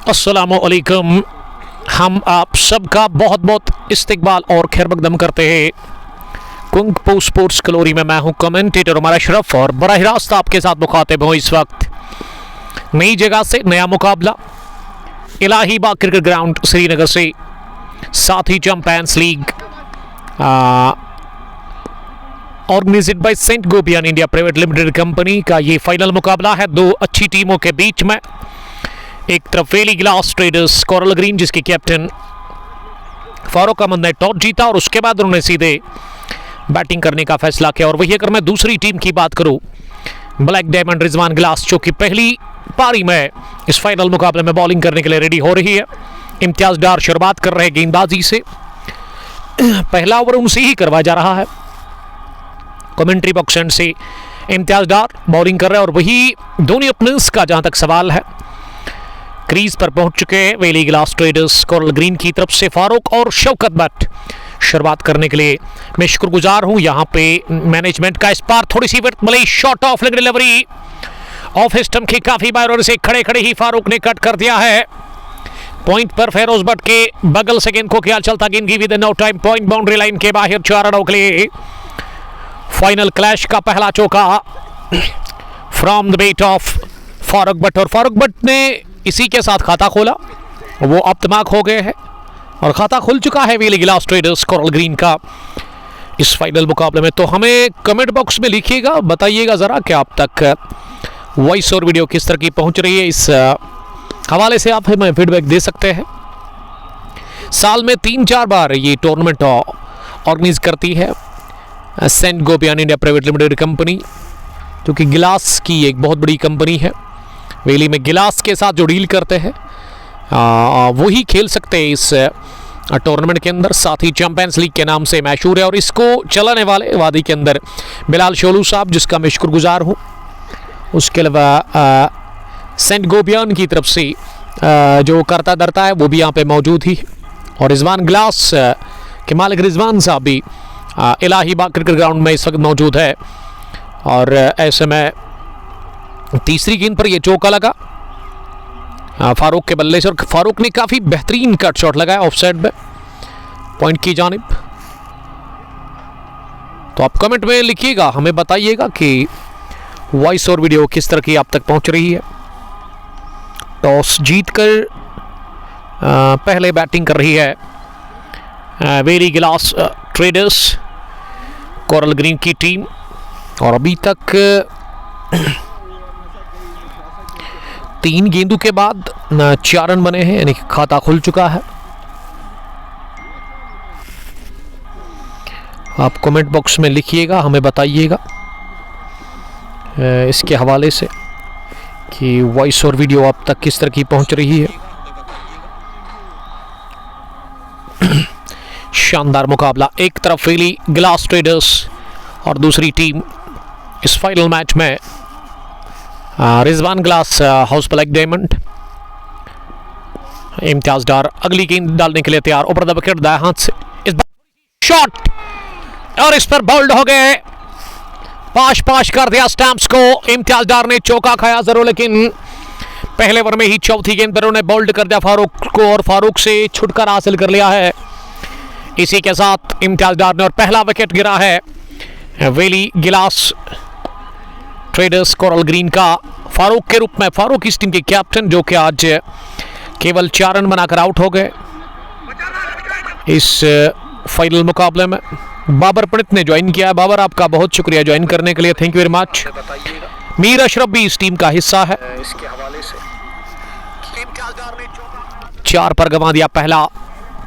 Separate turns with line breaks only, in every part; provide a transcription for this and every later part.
अस्सलामुअलैकुम। हम आप सबका बहुत बहुत इस्तकबाल और खैर मकदम करते हैं कुंग पो स्पोर्ट्स कलोरी में। मैं हूं कमेंटेटर उमर अशरफ और बराह रास्त आपके साथ मुखातिब हूं। इस वक्त नई जगह से नया मुकाबला इलाही बाग क्रिकेट ग्राउंड श्रीनगर से, साथ ही champions league organised by Saint Gobain India private limited company का ये फाइनल मुकाबला है दो अच्छी टीमों के बीच में। एक तरफ वेली ग्लास ट्रेडर्स कोरल ग्रीन, जिसके कैप्टन फारूक अहमद ने टॉस जीता और उसके बाद उन्होंने सीधे बैटिंग करने का फैसला किया। और वही अगर मैं दूसरी टीम की बात करूं, ब्लैक डायमंड रिजवान ग्लास, जो कि पहली पारी में इस फाइनल मुकाबले में बॉलिंग करने के लिए रेडी हो रही है। इम्तियाज डार शुरुआत कर रहे हैं गेंदबाजी से, पहला ओवर उनसे ही करवाया जा रहा है। कमेंट्री बॉक्स एंड से इम्तियाज डार बॉलिंग कर रहे हैं और वही दोनों ओपनर्स का जहां तक सवाल है क्रीज पर पहुंच चुके हैं वेली ग्लास ट्रेडर्स कोरल ग्रीन की तरफ से फारूक और शौकत भट्ट। शुरुआत करने के लिए मैं शुक्रगुजार हूं यहां पे मैनेजमेंट का। इस बार थोड़ी सी विर्थ मिली, shot off leg delivery off stump की काफी बार और इसे खड़े खड़े ही फारूक ने कट कर दिया है। पॉइंट पर फेरोज भट्ट के बगल से गेंद को क्या चलता, गेंद की with no time point boundary line के बाहर 4 रनों के लिए। फाइनल क्लैश का पहला चौका from the bat of Farooq Bhat, और फारूक भट्ट ने इसी के साथ खाता खोला। वो अब दिमाग हो गए हैं और खाता खुल चुका है वेली ग्लास ट्रेडर्स कोरल ग्रीन का इस फाइनल मुकाबले में। तो हमें कमेंट बॉक्स में लिखिएगा, बताइएगा ज़रा कि आप तक वॉइस और वीडियो किस तरह की पहुंच रही है। इस हवाले से आप हमें फीडबैक दे सकते हैं। साल में 3-4 बार ये टूर्नामेंट ऑर्गेनाइज करती है Saint Gobain India private limited company, जो कि गिलास की एक बहुत बड़ी कंपनी है। वेली में गिलास के साथ जो डील करते हैं वही खेल सकते हैं इस टूर्नामेंट के अंदर। साथ ही चैंपियंस लीग के नाम से मशहूर है और इसको चलाने वाले वादी के अंदर बिलाल शोलू साहब, जिसका मैं शुक्रगुजार हूँ। उसके अलावा सेंट गोबियन की तरफ से जो करता धरता है वो भी यहाँ पे मौजूद ही। और रिजवान ग्लास के मालिक रिजवान साहब भी इलाही बाग क्रिकेट ग्राउंड में इस वक्त मौजूद है। और ऐसे में तीसरी गेंद पर यह चौका लगा फारूक के बल्ले से, और फारूक ने काफ़ी बेहतरीन कट शॉट लगाया ऑफ साइड में पॉइंट की जानिब। तो आप कमेंट में लिखिएगा, हमें बताइएगा कि वॉइस और वीडियो किस तरह की आप तक पहुंच रही है। टॉस जीतकर पहले बैटिंग कर रही है वेली ग्लास ट्रेडर्स कोरल ग्रीन की टीम, और अभी तक 3 गेंदों के बाद 4 रन बने हैं, यानी कि खाता खुल चुका है। आप कमेंट बॉक्स में लिखिएगा, हमें बताइएगा इसके हवाले से कि वॉइस और वीडियो आप तक किस तरह की पहुंच रही है। शानदार मुकाबला, एक तरफ वेली ग्लास ट्रेडर्स और दूसरी टीम इस फाइनल मैच में Rizwan glass house black diamond. Imtiyaz Dar अगली गेंद डालने के लिए तैयार, ऊपर द विकेट दाएं हाथ से इस बार शॉट, और इस पर बोल्ड हो गए। पाश कर दिया स्टैम्प्स को। इम्तियाज डार ने चौका खाया जरूर, लेकिन पहले ओवर में ही चौथी गेंद पर उन्होंने बोल्ड कर दिया फारूक को और फारूक से छुटकारा हासिल कर लिया है। इसी के साथ इम्तियाज डार ने और पहला विकेट गिरा है valley glass traders coral green का फारूक के रूप में। फारूक इस टीम के कैप्टन, जो कि आज केवल 4 रन बनाकर आउट हो गए इस फाइनल मुकाबले में। बाबर पंडित ने ज्वाइन किया है। बाबर, आपका बहुत शुक्रिया ज्वाइन करने के लिए, thank you very much. Mir Ashraf भी इस टीम का हिस्सा है। इसके हवाले से 4 पर गंवा दिया पहला,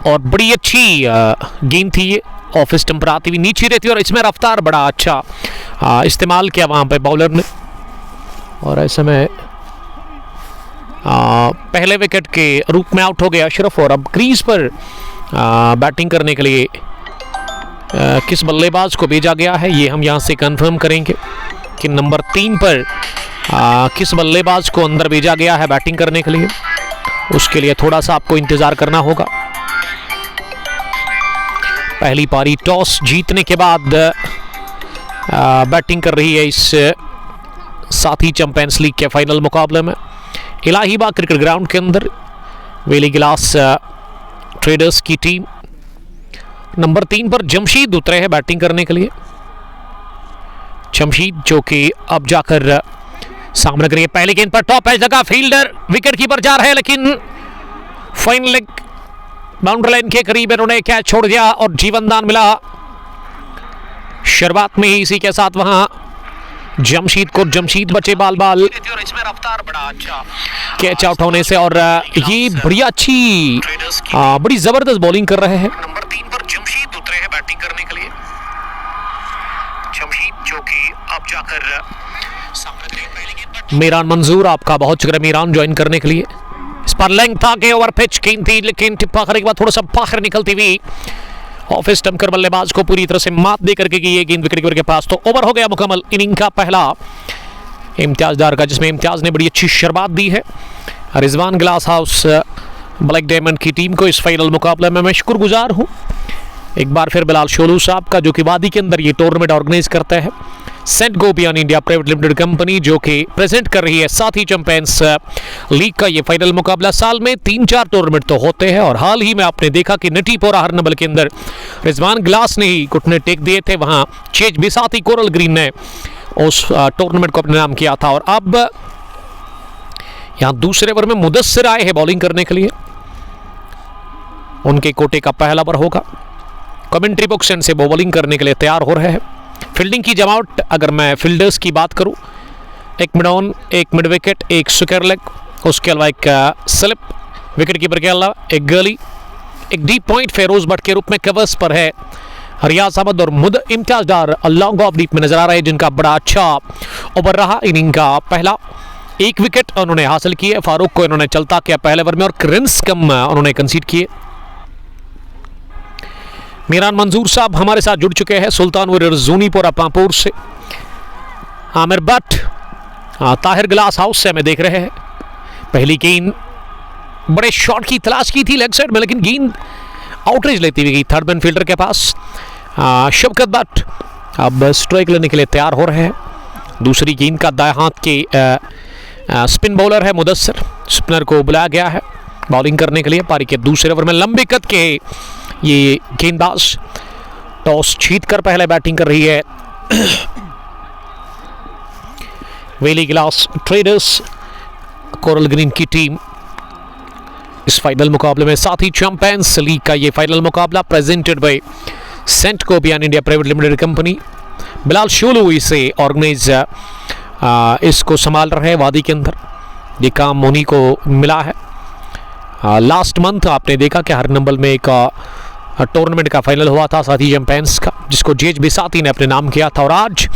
और बड़ी अच्छी गेंद थी ये, ऑफ स्टंप पर आती हुई नीचे रहती है और इसमें रफ्तार बड़ा अच्छा इस्तेमाल किया वहाँ पे बॉलर ने। और ऐसे में पहले विकेट के रूप में आउट हो गया अशरफ, और अब क्रीज पर बैटिंग करने के लिए किस बल्लेबाज को भेजा गया है ये हम यहाँ से कंफर्म करेंगे कि नंबर 3 पर किस बल्लेबाज को अंदर भेजा गया है बैटिंग करने के लिए। उसके लिए थोड़ा सा आपको इंतज़ार करना होगा। पहली पारी टॉस जीतने के बाद बैटिंग कर रही है इस साथ ही चैंपियंस लीग के फाइनल मुकाबले में इलाही बाग क्रिकेट ग्राउंड के अंदर वेली गिलास ट्रेडर्स की टीम। नंबर 3 पर जमशीद उतरे हैं बैटिंग करने के लिए। जमशीद जो कि अब जाकर सामने करिए, पहली गेंद पर टॉप एज लगा, फील्डर विकेट कीपर जा रहे हैं, लेकिन फाइन लेग बाउंड्री लाइन के करीब इन्होंने कैच छोड़ दिया और जीवनदान मिला। शुरुआत में ही इसी के साथ वहां जमशीद बचे बाल बाल कैच आउट होने से, और ये बढ़िया अच्छी बड़ी जबरदस्त बॉलिंग कर रहे हैं।
नंबर 3 पर जमशीद उतरे हैं बैटिंग करने के लिए। जमशीद जो कि अब जाकर
मीरान मंजूर, आपका बहुत शुक्रिया मीरान ज्वाइन करने के लिए। इस पर लेंथ था के ओवर पिच गेंद थी, लेकिन टिप्पा करने के बाद थोड़ा सा बाहर निकलती हुई ऑफ स्टंप कर बल्लेबाज को पूरी तरह से मात दे करके ये गेंद विकेट कीपर के पास। तो ओवर हो गया मुकम्मल इनिंग का पहला इम्तियाज डार का, जिसमें इम्तियाज ने बड़ी अच्छी शुरुआत दी है। Rizwan glass house black diamond की टीम को इस फाइनल मुकाबले में मैं शुक्रगुजार हूँ एक बार फिर बिलाल शोलू साहब का, जो कि वादी के अंदर ये टूर्नामेंट ऑर्गेनाइज करते हैं। Saint Gobain India private limited company जो कि प्रेजेंट कर रही है साथी चैंपियंस लीग का ये फाइनल मुकाबला। साल में 3-4 टूर्नामेंट तो होते हैं, और हाल ही में आपने देखा कि नटीपोरा हरनबल के अंदर रिजवान ग्लास ने ही घुटने टेक दिए थे, वहां चेज बिसाती कोरल ग्रीन ने उस टूर्नामेंट को अपने नाम किया था। और अब यहां दूसरे ओवर में मुदस्सिर आए हैं बॉलिंग करने के लिए, उनके कोटे का पहला ओवर होगा। कमेंट्री बॉक्स से वो बॉलिंग करने के लिए तैयार हो रहे हैं। फील्डिंग की जमावट अगर मैं फील्डर्स की बात करूं, एक मिड ऑन, एक मिड विकेट, एक स्क्वायर लेग, उसके अलावा एक स्लिप, विकेट कीपर के अलावा एक गली, एक डीप पॉइंट फेरोज भट्ट के रूप में कवर्स पर है रियाज अहमद और मुद इम्तियाज डार लॉन्ग ऑफ डीप में नजर आ रहे हैं, जिनका बड़ा अच्छा ओवर रहा। इनिंग का पहला 1 विकेट उन्होंने हासिल किए, फारूक को इन्होंने चलता किया पहले ओवर में, और रन्स कम उन्होंने कंसीड किए। मीरान मंजूर साहब हमारे साथ जुड़ चुके हैं सुल्तानपुर जूनीपुरा पांपोर से। आमिर भट्ट ताहिर ग्लास हाउस से हमें देख रहे हैं। पहली गेंद बड़े शॉट की तलाश की थी लेग साइड में, लेकिन गेंद आउटरेज लेती हुई गई थर्ड मैन फील्डर के पास। शबकत भट्ट अब स्ट्राइक लेने के लिए तैयार हो रहे हैं। दूसरी गेंद का दाएं हाथ के स्पिन बॉलर है मुदस्सिर, स्पिनर को बुलाया गया है बॉलिंग करने के लिए। पारी के दूसरे ओवर में लंबे कद के ये गेंदबाज टॉस जीतकर पहले बैटिंग कर रही है। Valley glass traders coral green की टीम इस फाइनल मुकाबले में साथी चैंपियंस लीग का ये फाइनल मुकाबला presented by Saint Gobain India private limited company. Bilal Sholu इसे ऑर्गेनाइज इसको संभाल रहे हैं वादी के अंदर, ये काम उन्हीं को मिला है। लास्ट मंथ आपने देखा कि हरनबल में एक टूर्नामेंट का फाइनल हुआ था साथी चैंपियंस का, जिसको जीएच बिसाती ने अपने नाम किया था, और आज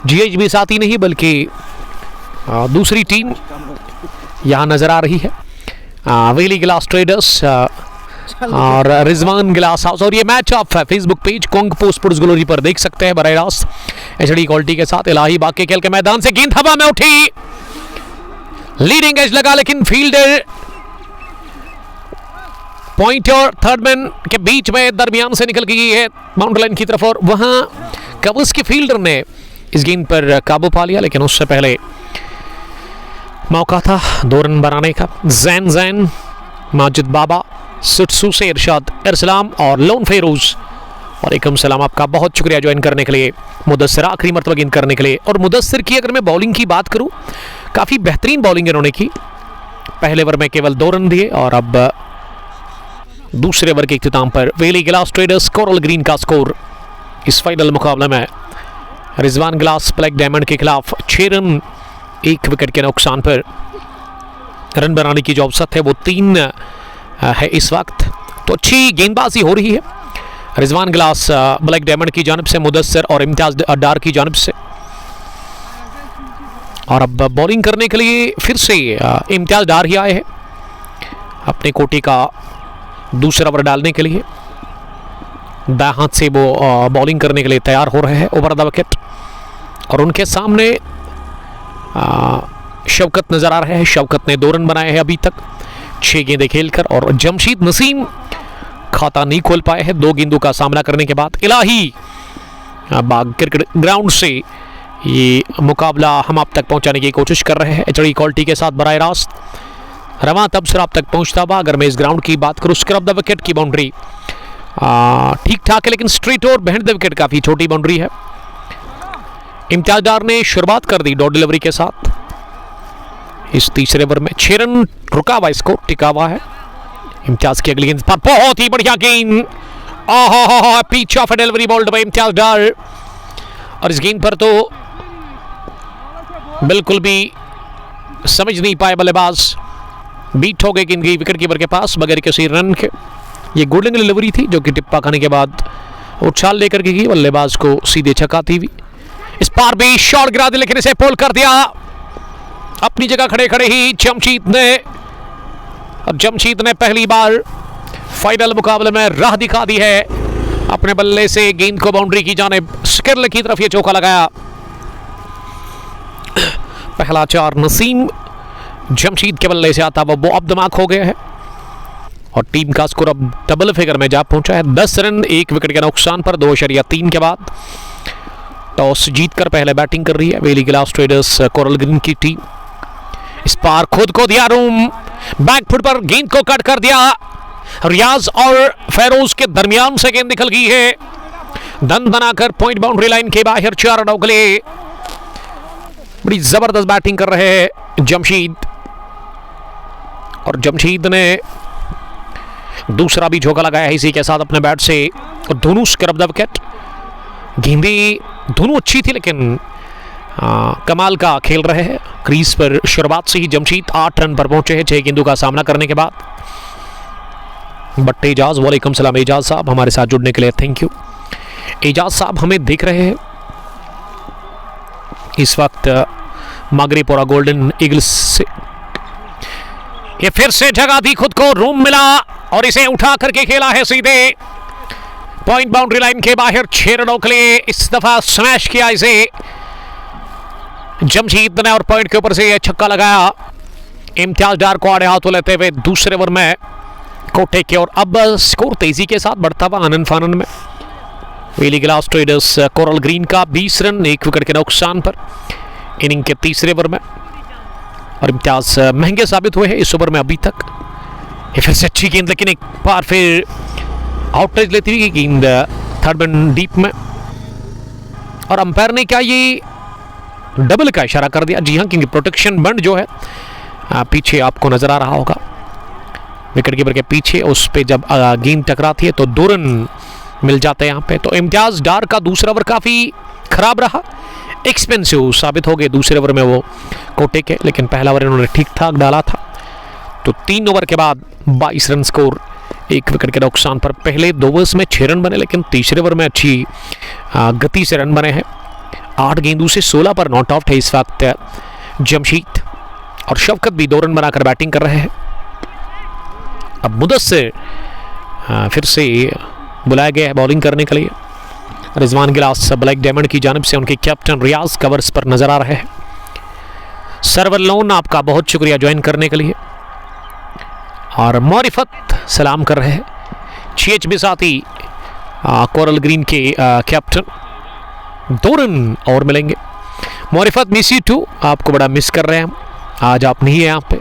जीएच बिसाती नहीं बल्कि दूसरी टीम यहाँ नजर आ रही है, वेली गिलास ट्रेडर्स और रिजवान ग्लास हाउस। और ये मैच आप फेसबुक पेज कोंगपो स्पोर्ट्स ग्लोरी पर देख सकते हैं बराह रास्त एचडी क्वालिटी के साथ। इलाही बाग के खेल के मैदान से गेंद हवा में उठी, लीडिंग एज लगा, लेकिन फील्डर पॉइंट और थर्ड मैन के बीच में दरमियान से निकल गई है बाउंड्री लाइन की तरफ, और वहां कवर्स के फील्डर ने इस गेंद पर काबू पा लिया, लेकिन उससे पहले मौका था 2 रन बनाने का। जैन माजिद बाबा, सुटसू से इरशाद इरसलाम और लोन फेरोज, और एकम सलाम, आपका बहुत शुक्रिया ज्वाइन करने के लिए। मुदस्सिर आखिरी मरतबा गेंद करने के लिए, और मुदस्सिर की अगर मैं बॉलिंग की बात करूं, काफ़ी बेहतरीन बॉलिंग इन्होंने की। पहले ओवर में केवल 2 रन दिए, और अब दूसरे ओवर के इख्तिताम पर वेली गिलास ट्रेडर्स कोरल ग्रीन का स्कोर इस फाइनल मुकाबले में रिजवान ग्लास ब्लैक डायमंड के खिलाफ 6 रन 1 विकेट के नुकसान पर रन बनाने की जो औसत है वो 3 है इस वक्त। तो अच्छी गेंदबाजी हो रही है रिजवान ग्लास ब्लैक डायमंड की जानिब से, मुदस्सिर और इम्तियाज डार की जानिब से। और अब बॉलिंग करने के लिए फिर से इम्तियाज डार ही आए हैं अपने कोटे का दूसरा ओवर डालने के लिए। दाएं हाथ से वो बॉलिंग करने के लिए तैयार हो रहे हैं ओवर द विकेट, और उनके सामने शौकत नजर आ रहे हैं। शौकत ने 2 रन बनाए हैं अभी तक 6 गेंदें खेलकर, और जमशीद नसीम खाता नहीं खोल पाए हैं 2 गेंदों का सामना करने के बाद। इलाही बाग क्रिकेट ग्राउंड से ये मुकाबला हम आप तक पहुंचाने की कोशिश कर रहे हैं एचडी क्वालिटी के साथ बराह रास्त। रवां तब सिर आप तक पहुंचता हुआ। अगर मैं इस ग्राउंड की बात करूं, स्क्रब द विकेट की बाउंड्री ठीक ठाक है, लेकिन स्ट्रेट और बिहाइंड द विकेट काफी छोटी बाउंड्री है। इम्तियाज डार ने शुरुआत कर दी डॉट डिलीवरी के साथ। इस तीसरे ओवर में 6 रन रुका हुआ स्कोर टिका हुआ है। इम्तियाज की अगली गेंद पर बहुत ही बढ़िया गेंद, pitch off delivery bowled by Imtiyaz Dar. और इस गेंद पर तो बिल्कुल भी समझ नहीं पाए बल्लेबाज, बीट हो गई गेंद की विकेट कीपर के पास बगैर किसी रन के। ये गोल्डन डिलीवरी थी जो कि टिप्पा खाने के बाद उछाल लेकर के की बल्लेबाज को सीधे छकाती हुई। इस पार भी शॉट गिरा दिया, लेकिन इसे पोल कर दिया अपनी जगह खड़े खड़े ही जमशीद ने। और जमशीद ने पहली बार फाइनल मुकाबले में राह दिखा दी है। अपने बल्ले से गेंद को बाउंड्री की जानिब स्किरल की तरफ ये चौका लगाया। पहला 4 नसीम जमशीद के बल्ले से आता वो अब दिमाग हो गया है और टीम का स्कोर अब डबल फिगर में जा पहुंचा है। 10 रन 1 विकेट के नुकसान पर 2.3 के बाद टॉस जीतकर पहले बैटिंग कर रही है valley glass traders coral green की टीम। इस पार खुद को दिया रूम, बैक फुट पर गेंद को कट कर दिया। रियाज और फेरोज के दरमियान से गेंद निकल गई है, दन बनाकर पॉइंट बाउंड्री लाइन के बाहर 4 रनों के लिए। बड़ी जबरदस्त बैटिंग कर रहे हैं जमशीद, और जमशीद ने दूसरा भी झोंका लगाया है इसी के साथ अपने बैट से। और दोनों स्क्रब द विकेट, गेंदें दोनों अच्छी थी, लेकिन कमाल का खेल रहे हैं। क्रीज पर शुरुआत से ही जमशीद 8 रन पर पहुंचे हैं 6 गेंदों का सामना करने के बाद। बट एजाज, वालेकुम सलाम एजाज साहब, हमारे साथ जुड़ने के लिए थैंक यू। एजाज साहब हमें देख रहे हैं इस वक्त मागरीपोरा गोल्डन ईगल्स से। ये फिर से जगह दी खुद को, रूम मिला और इसे उठा करके खेला है सीधे पॉइंट बाउंड्री लाइन के बाहर 6 रनों के लिए। इस दफा स्मैश किया इसे जमशीद ने और पॉइंट के ऊपर से यह छक्का लगाया। इम्तियाज डार को आड़े हाथों लेते हुए दूसरे ओवर में कोटे के, और अब स्कोर तेजी के साथ बढ़ता हुआ आनंद फानन में। Valley glass traders coral green का 20 रन 1 विकेट के नुकसान पर इनिंग के तीसरे ओवर में। और इम्तियाज महंगे साबित हुए हैं इस ओवर में अभी तक। ये फिर से अच्छी गेंद, लेकिन एक बार फिर आउटरेज लेती हुई गेंद थर्ड मैन डीप में। और अंपायर ने क्या ये डबल का इशारा कर दिया? जी हाँ, क्योंकि प्रोटेक्शन बंड जो है पीछे आपको नजर आ रहा होगा विकेट कीपर के पीछे, उस पे जब गेंद टकराती है तो 2 रन मिल जाते हैं यहाँ पे। तो इम्तियाज डार का दूसरा ओवर काफ़ी खराब रहा, एक्सपेंसिव साबित हो गए दूसरे ओवर में वो कोटे के, लेकिन पहला ओवर इन्होंने ठीक ठाक डाला था। तो 3 ओवर के बाद 22 रन स्कोर 1 विकेट के नुकसान पर। पहले 2 ओवर्स में 6 रन बने, लेकिन तीसरे ओवर में अच्छी गति से रन बने हैं। 8 गेंदों से 16 पर नॉट आउट है इस वक्त जमशीद, और शवकत भी 2 रन बनाकर बैटिंग कर रहे हैं। अब मुदस्सिर फिर से बुलाया गया है बॉलिंग करने के लिए। रिजवान गिलास ब्लैक डायमंड की जानिब से उनके कैप्टन रियाज कवर्स पर नजर आ रहे हैं। सर्वर लोन आपका बहुत शुक्रिया ज्वाइन करने के लिए। और मौरिफत सलाम कर रहे हैं CHB साथी कोरल ग्रीन के कैप्टन। 2 रन और मिलेंगे। मौरिफत मिस यू टू, आपको बड़ा मिस कर रहे हैं हम। आज आप नहीं है यहाँ पे,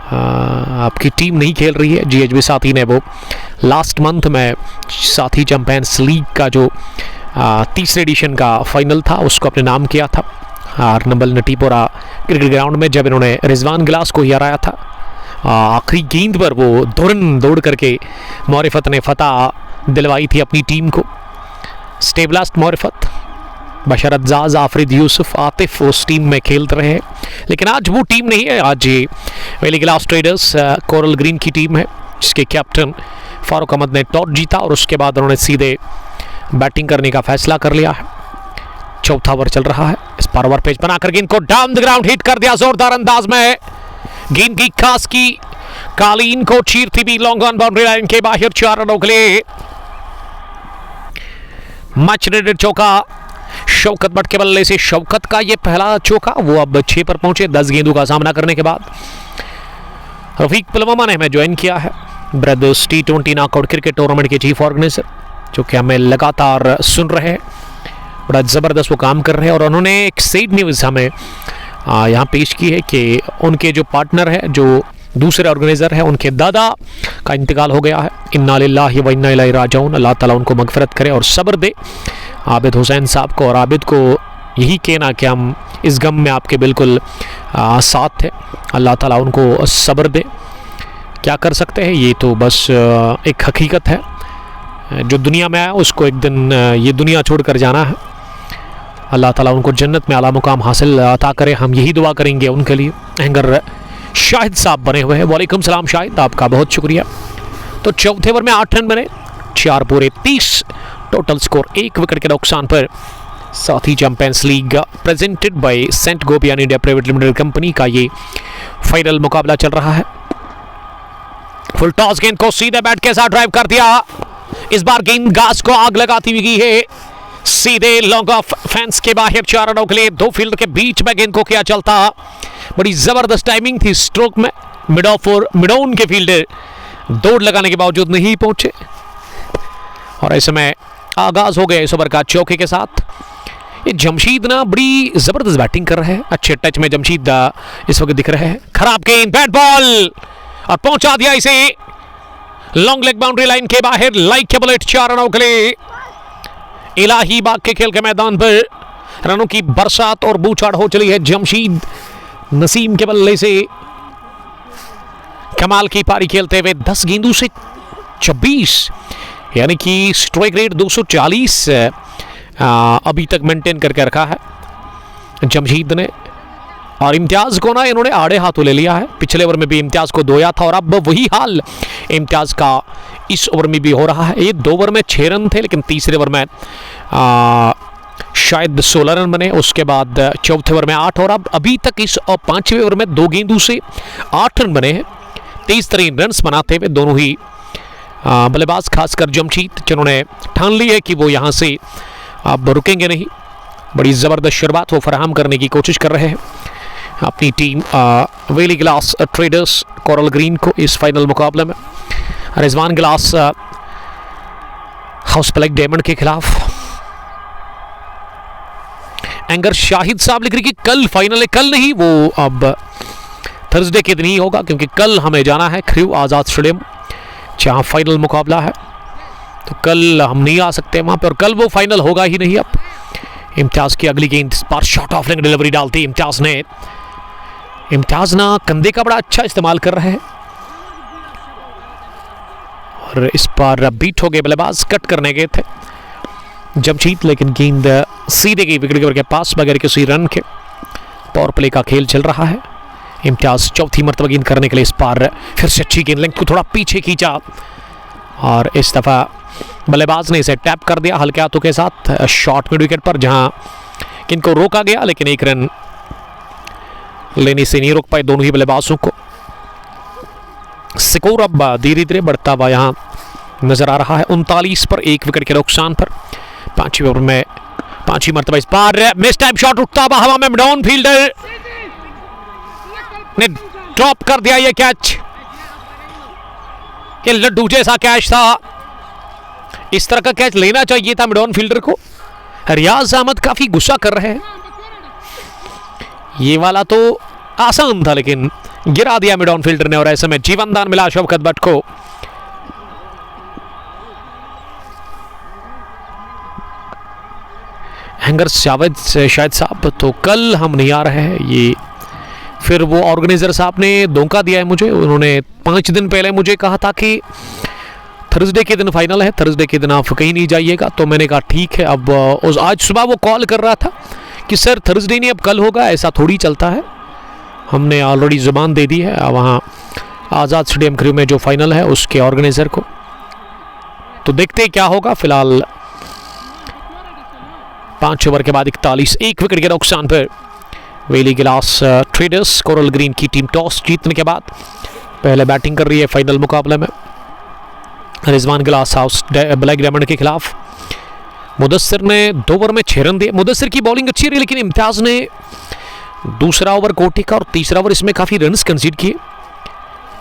आपकी टीम नहीं खेल रही है। GHB साथी ने वो लास्ट मंथ में साथी चैंपियंस लीग का जो तीसरे एडिशन का फाइनल था उसको अपने नाम किया था नंबल नटीपोरा क्रिकेट ग्राउंड में, जब इन्होंने रिजवान गिलास को ही हराया था। आखिरी गेंद पर वो 2 रन दौड़ करके मौरिफत ने फतह दिलवाई थी अपनी टीम को। स्टेबलास्ट मौरिफत, बशरत जाज, आफरीद यूसुफ, आतिफ उस टीम में खेलते रहे, लेकिन आज वो टीम नहीं है। आज ये वेली गिलास ट्रेडर्स कोरल ग्रीन की टीम है, जिसके कैप्टन फारूक अहमद ने टॉस जीता और उसके बाद उन्होंने सीधे बैटिंग करने का फैसला कर लिया है। चौथा ओवर चल रहा है। इस पर ओवर पेज बनाकर गेंद को डाउन द ग्राउंड हिट कर दिया जोरदार अंदाज में। गेंद की खास की कालीन को चीरती भी लॉन्ग ऑन बाउंड्री लाइन के बाहर 4 रनों के लिए। मच नीडेड चौका शौकत भट्ट के बल्ले से। शौकत का ये पहला चौका, वो अब 6 पर पहुंचे 10 गेंदों का सामना करने के बाद। रफीक पुलवामा ने हमें ज्वाइन किया है, brothers T20 knockout cricket tournament के चीफ ऑर्गेनाइजर, जो कि हमें लगातार सुन रहे हैं। बड़ा ज़बरदस्त वो काम कर रहे हैं, और उन्होंने एक सैड न्यूज़ हमें यहाँ पेश की है कि उनके जो पार्टनर है, जो दूसरे ऑर्गेनाइज़र है, उनके दादा का इंतकाल हो गया है। इन्ना लिल्लाहि व इन्ना इलैहि राजिऊन। अल्लाह ताला उनको मगफरत करे और सब्र दे आबिद हुसैन साहब को। और आबिद को यही कहना कि हम इस गम में आपके बिल्कुल साथ थे। अल्लाह ताला उनको सब्र दे। क्या कर सकते हैं, ये तो बस एक हकीकत है। जो दुनिया में आया उसको एक दिन ये दुनिया छोड़कर जाना है। अल्लाह ताला उनको जन्नत में आला मुकाम हासिल अता करे, हम यही दुआ करेंगे उनके लिए। एंगर शाहिद साहब बने हुए हैं। वालेकुम सलाम शाहिद, आपका बहुत शुक्रिया। तो चौथे ओवर में 8 रन बने, 4 पूरे 30 टोटल स्कोर, 1 विकेट के नुकसान पर। साथ ही champions league presented by Saint Gobain India private limited company का ये फाइनल मुकाबला चल रहा है। फुल टॉस गेंद को सीधे बैट के साथ ड्राइव कर दिया। इस बार गेंद घास को आग लगाती हुई गई है, सीधे लॉन्ग ऑफ फैंस के बाहर। 4 रनों के लिए 2 फील्ड के बीच में गेंद को किया चलता। बड़ी जबरदस्त टाइमिंग थी स्ट्रोक में। मिड ऑफ और मिड ऑन के फील्डर दौड़ लगाने के बावजूद नहीं पहुंचे और ऐसे में आगाज हो गया इस ओवर का चौके के साथ। ये जमशीद ना बड़ी जबरदस्त बैटिंग कर रहे हैं। अच्छे टच में जमशीद इस वक्त दिख रहे हैं। खराब गेंद, बैट बॉल और पहुंचा दिया इसे लॉन्ग लेग बाउंड्री लाइन के बाहर। लाइक के बुलेट 4 रनों के लिए इलाही बाग के खेल के मैदान पर रनों की बरसात और बूछाड़ हो चली है। जमशीद नसीम के बल्ले से कमाल की पारी खेलते हुए 10 गेंदों से 26, यानी कि स्ट्राइक रेट 240 अभी तक मेंटेन करके रखा है जमशीद ने। और इम्तियाज को ना इन्होंने आड़े हाथों ले लिया है। पिछले ओवर में भी इम्तियाज को धोया था और अब वही हाल इम्तियाज का इस ओवर में भी हो रहा है। ये 2 ओवर में 6 रन थे, लेकिन तीसरे ओवर में शायद 16 रन बने। उसके बाद चौथे ओवर में 8 और अब अभी तक इस 5वें ओवर में 2 गेंदों से 8 रन बने हैं। 23 रन बनाते हुए दोनों ही बल्लेबाज, खासकर जमशीद, जिन्होंने ठान ली है कि वो यहाँ से अब रुकेंगे नहीं। बड़ी ज़बरदस्त शुरुआत वो फराहम करने की कोशिश कर रहे हैं अपनी टीम वेली ग्लास ट्रेडर्स कोरल ग्रीन को इस फाइनल मुकाबले में। Rizwan glass house black diamond के खिलाफ। एंगर शाहिद साहब लिख रहे कि कल फाइनल है। कल नहीं, वो अब थर्सडे के दिन ही होगा, क्योंकि कल हमें जाना है खरीव आज़ाद स्टेडियम जहाँ फाइनल मुकाबला है। तो कल हम नहीं आ सकते वहाँ पर, और कल वो फाइनल होगा ही नहीं। अब इम्तियाज की अगली गेंद पर शॉट ऑफ लेग डिलीवरी डालती इम्तियाज ने। इम्तियाज ना कंधे का बड़ा अच्छा इस्तेमाल कर रहे हैं और इस पर बीट हो गए बल्लेबाज, कट करने गए थे जमशीद, लेकिन गेंद सीधे गई विकेट कीपर के पास बगैर किसी रन के। पावर प्ले का खेल चल रहा है। इम्तियाज चौथी मरतबा गेंद करने के लिए इस पार फिर से अच्छी गेंद, लेंथ को थोड़ा पीछे खींचा और इस दफ़ा बल्लेबाज ने इसे टैप कर दिया हल्के हाथों के साथ शॉर्ट मिड विकेट पर, जहां गेंद को रोका गया, लेकिन 1 रन लेने से नहीं रोक पाए दोनों ही बल्लेबाजों को। स्कोर अब धीरे धीरे बढ़ता हुआ यहाँ नजर आ रहा है। 39 पर 1 विकेट के नुकसान पर 5वें ओवर में 5ही मरतबा इस बार मिस टाइम शॉट उठता हुआ हवा में डाउन फील्डर ने ड्रॉप कर दिया ये कैच। ये लड्डू जैसा कैच था, इस तरह का कैच लेना चाहिए था मिडॉन फील्डर को। रियाज अहमद काफी गुस्सा कर रहे हैं। ये वाला तो आसान था, लेकिन गिरा दिया मिडॉन फील्डर ने और ऐसे में जीवन दान मिला शौकत भट्ट को। हैंगर शायद साहब तो कल हम नहीं आ रहे हैं, ये फिर वो ऑर्गेनाइजर साहब ने धोखा दिया है मुझे। उन्होंने 5 दिन पहले मुझे कहा था कि थर्सडे के दिन फाइनल है, थर्सडे के दिन आप कहीं नहीं जाइएगा। तो मैंने कहा ठीक है। अब आज सुबह वो कॉल कर रहा था कि सर थर्सडे नहीं अब कल होगा, ऐसा थोड़ी चलता है। हमने ऑलरेडी ज़ुबान दे दी है वहाँ आज़ाद स्टेडियम खरीव में जो फाइनल है उसके ऑर्गेनाइजर को। तो देखते क्या होगा। फिलहाल 5 ओवर के बाद 41, 1 विकेट के नुकसान पर वेली ग्लास ट्रेडर्स कोरल ग्रीन की टीम टॉस जीतने के बाद पहले बैटिंग कर रही है फाइनल मुकाबले में। Rizwan glass house black diamond के खिलाफ मुदस्सिर ने 2 ओवर में 6 रन दिए। मुदस्सिर की बॉलिंग अच्छी रही, लेकिन इम्तियाज ने दूसरा ओवर कोटे का और तीसरा ओवर इसमें काफ़ी रन्स कंसीड किए।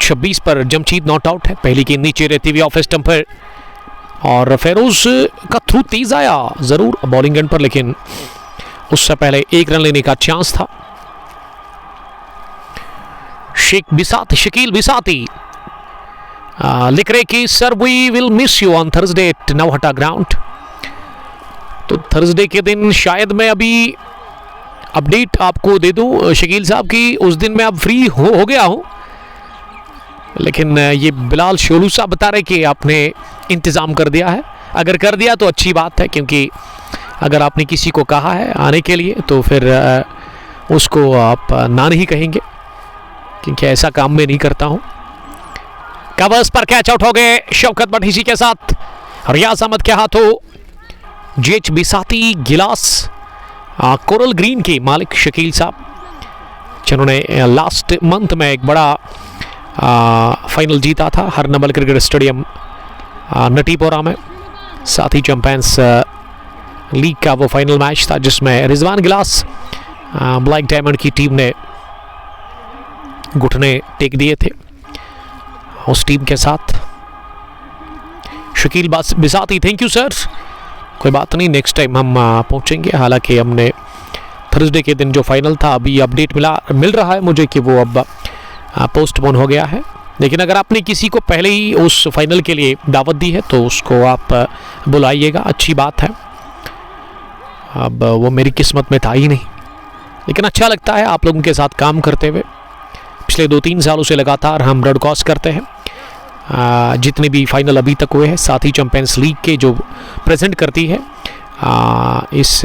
26 पर जमशीद नॉट आउट है। पहली गेंद नीचे रहती हुई ऑफ स्टंप पर और फेरोज का थ्रू तेज आया ज़रूर बॉलिंग एंड पर, लेकिन उससे पहले 1 रन लेने का चांस था। शकील बिसाती लिख रहे कि sir we will miss you on Thursday at Nowhatta ground. तो थर्सडे के दिन शायद मैं अभी अपडेट आपको दे दूं शकील साहब की उस दिन मैं अब फ्री हो गया हूं, लेकिन ये बिलाल शोलू साहब बता रहे कि आपने इंतज़ाम कर दिया है। अगर कर दिया तो अच्छी बात है, क्योंकि अगर आपने किसी को कहा है आने के लिए तो फिर उसको आप ना नहीं कहेंगे, क्योंकि ऐसा काम मैं नहीं करता हूं। कवर्स पर कैच आउट हो गए शौकत बठीसी के साथ, रियाज अहमद के हाथों जेच बिसाती गिलास कोरल ग्रीन के मालिक शकील साहब, जिन्होंने लास्ट मंथ में एक बड़ा फाइनल जीता था हरनमल क्रिकेट स्टेडियम नटीपोरा में। साथ ही चैंपियंस लीग का वो फाइनल मैच था जिसमें रिजवान गिलास ब्लैक डायमंड की टीम ने घुटने टेक दिए थे। उस टीम के साथ शकील बिसाती, थैंक यू सर। कोई बात नहीं, नेक्स्ट टाइम हम पहुंचेंगे। हालांकि हमने थर्सडे के दिन जो फाइनल था अभी अपडेट मिल रहा है मुझे कि वो अब पोस्टपोन हो गया है, लेकिन अगर आपने किसी को पहले ही उस फाइनल के लिए दावत दी है तो उसको आप बुलाइएगा, अच्छी बात है। अब वो मेरी किस्मत में था ही नहीं, लेकिन अच्छा लगता है आप लोगों के साथ काम करते हुए। पिछले 2-3 सालों से लगातार हम ब्रॉडकास्ट करते हैं जितने भी फाइनल अभी तक हुए हैं, साथ ही चैंपियंस लीग के जो प्रेजेंट करती है इस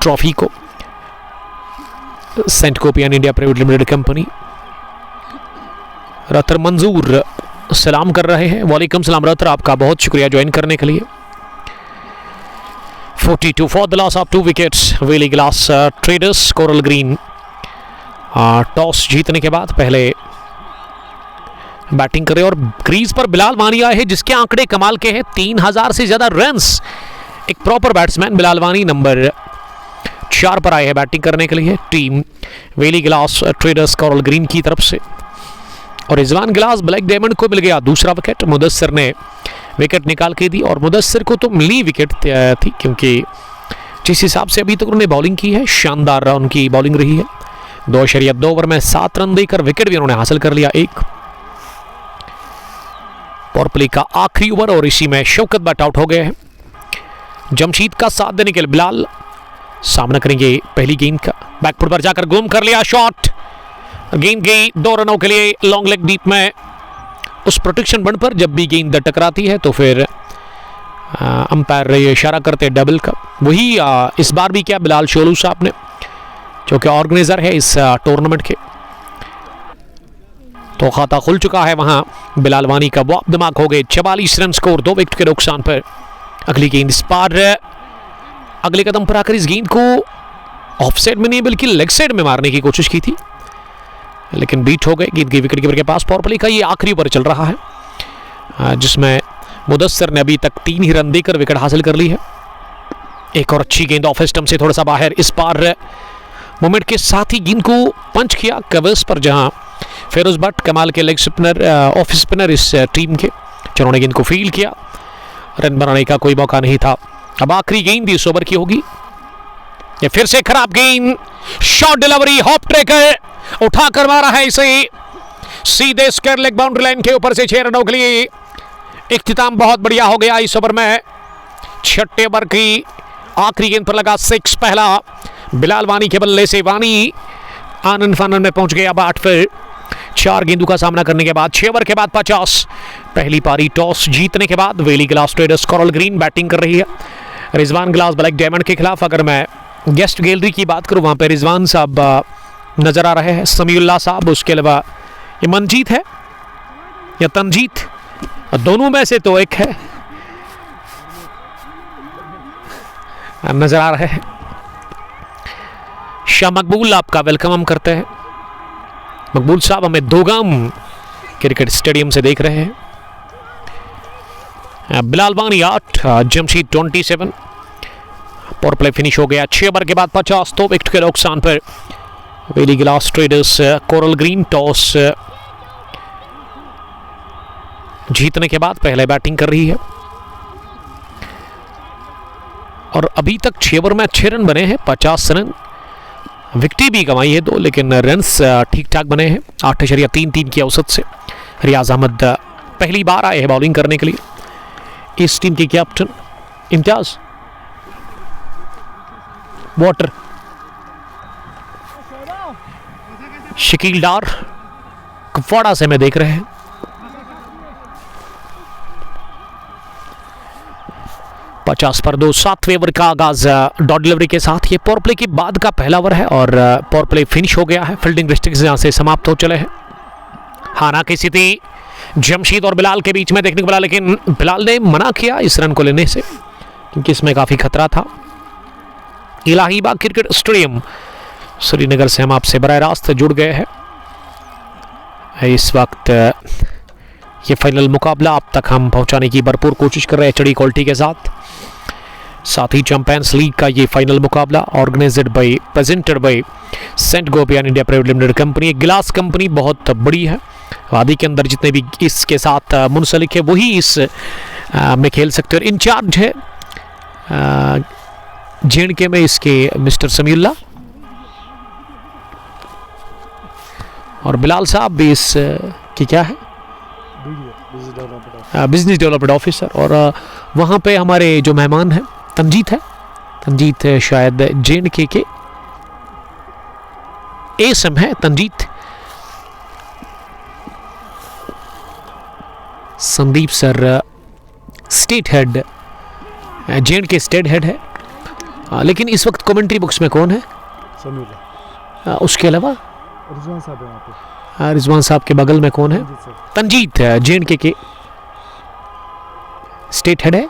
ट्रॉफी को Saint Gobain India private limited company. रतर मंजूर सलाम कर रहे हैं, वालेकुम सलाम रतर, आपका बहुत शुक्रिया ज्वाइन करने के लिए। 42 for the loss of 2 wickets valley glass traders coral green. Toss जीतने के बाद पहले बैटिंग करे और क्रीज पर बिलाल वानी आए हैं जिसके आंकड़े कमाल के हैं, 3000 से ज्यादा रन्स। एक प्रॉपर बैट्समैन बिलाल वानी नंबर 4 पर आए हैं बैटिंग करने के लिए टीम वेली गिलास ट्रेडर्स कोरल ग्रीन की तरफ से। और रिजवान गिलास ब्लैक डायमंड को मिल गया दूसरा विकेट, मुदस्सिर ने विकेट निकाल के दी और मुदस्सिर को तो मिली विकेट थी, क्योंकि जिस हिसाब से अभी तक उन्होंने बॉलिंग की है शानदार उनकी बॉलिंग रही है। 2.2 ओवर में 7 रन देकर विकेट भी उन्होंने हासिल कर लिया। एक पावर प्ले का आखिरी ओवर और इसी में शौकत बट आउट हो गए हैं। जमशीद का साथ देने के लिए बिलाल सामना करेंगे पहली गेंद का, बैकफुट पर जाकर गुम कर लिया शॉट, गेंद गई 2 रनों के लिए लॉन्ग लेग डीप में। उस प्रोटेक्शन बन पर जब भी गेंद टकराती है तो फिर अंपायर ये इशारा करते हैं डबल का, वही इस बार भी किया बिलाल शोलू साहब ने, जो कि ऑर्गेनाइजर है इस टूर्नामेंट के। तो खाता खुल चुका है वहां बिलाल वानी का, वो दिमाग हो गए 44 रन स्कोर 2 विकेट के नुकसान पर। अगली गेंद इस पार अगले कदम पर आकर इस गेंद को ऑफ साइड में नहीं बल्कि लेग साइड में मारने की कोशिश की थी, लेकिन बीट हो गए। गेंद की विकेट कीपर के पास पावर प्ले का ये आखिरी ओवर चल रहा है जिसमें मुदस्सिर ने अभी तक 3 ही रन देकर विकेट हासिल कर ली है। एक और अच्छी गेंद ऑफ स्टंप से थोड़ा सा बाहर, इस पार मोमेंट के साथ ही गेंद को पंच किया कवर्स पर, जहां फेरोज भट्ट कमाल के लेग स्पिनर ऑफ स्पिनर इस टीम के, जिन्होंने गेंद को फील्ड किया। रन बनाने का कोई मौका नहीं था। अब आखिरी गेंद भी इस ओवर की होगी। ये फिर से खराब गेंद, शॉर्ट डिलीवरी, हॉप ट्रेकर उठाकर मारा है इसे सीधे स्क्वायर लेग बाउंड्री लाइन के ऊपर से 6 रनों के लिए। इख्तिताम बहुत बढ़िया हो गया इस ओवर में। 6 ओवर की आखिरी गेंद पर लगा 6 पहला बिलाल वानी के बल्ले से। वानी आनंद फानंद में पहुंच गया। अब 8 पर 4 गेंदों का सामना करने के बाद 6 ओवर के बाद 50। पहली पारी टॉस जीतने के बाद वेली glass traders coral green batting कर रही है रिजवान गिलास ब्लैक डायमंड के खिलाफ। अगर मैं गेस्ट गैलरी की बात करूं वहां पे रिजवान साहब नजर आ रहे हैं, समीउल्लाह साहब, उसके अलावा ये मनजीत है या तनजीत, दोनों में से तो एक है, नजर आ रहे हैं। शाह मकबूल आपका वेलकम हम करते हैं। मकबूल साहब हमें दोगाम क्रिकेट स्टेडियम से देख रहे हैं। बिलाल वानी 8, जमशीद 27। पावर प्ले फिनिश हो गया 6 ओवर के बाद 50, 2 विकेट के नुकसान पर वेली glass traders coral green toss जीतने के बाद पहले बैटिंग कर रही है और अभी तक 6 ओवर में 6 रन बने हैं, 50 रन विकेट भी कमाई है 2, लेकिन रन्स ठीक ठाक बने हैं 8.33 की औसत से। रियाज अहमद पहली बार आए हैं बॉलिंग करने के लिए। इस टीम के कैप्टन इम्तियाज वाटर, शकील डार कुपवाड़ा से मैं देख रहे हैं। पचास पर 2, 7वें ओवर का आगाज डॉट डिलीवरी के साथ। ये पावर प्ले के बाद का पहला ओवर है और पावर प्ले फिनिश हो गया है। फील्डिंग रिस्ट्रिक्शन यहां से समाप्त हो चले हैं। हाना की स्थिति जमशीद और बिलाल के बीच में देखने को मिला, लेकिन बिलाल ने मना किया इस रन को लेने से क्योंकि इसमें काफी खतरा था। इलाही बाग क्रिकेट स्टेडियम श्रीनगर से हम आपसे बराह रास्त जुड़ गए हैं। इस वक्त ये फाइनल मुकाबला आप तक हम पहुंचाने की भरपूर कोशिश कर रहे हैं चढ़ी क्वालिटी के साथ ही चैंपियंस लीग का ये फाइनल मुकाबला organised by presented by Saint Gobain India private limited company. गिलास कंपनी बहुत बड़ी है, वादी के अंदर जितने भी इसके साथ मुंसलिक है वही इस में खेल सकते हैं। इंचार्ज है J&K में इसके मिस्टर समीउल्लाह, और बिलाल साहब भी इस की क्या है बिजनेस डेवलपमेंट ऑफिसर। और वहाँ पे हमारे जो मेहमान हैं तंजीत शायद J&K के एसएम है Tanjeet. Sandeep sir state head J&K state head है। लेकिन इस वक्त कमेंट्री बुक्स में कौन है? उसके अलावा
रिजवान साहब है वहाँ पे।
रिजवान साहब के बगल में कौन है? तंजीत J&K के स्टेट हेड है,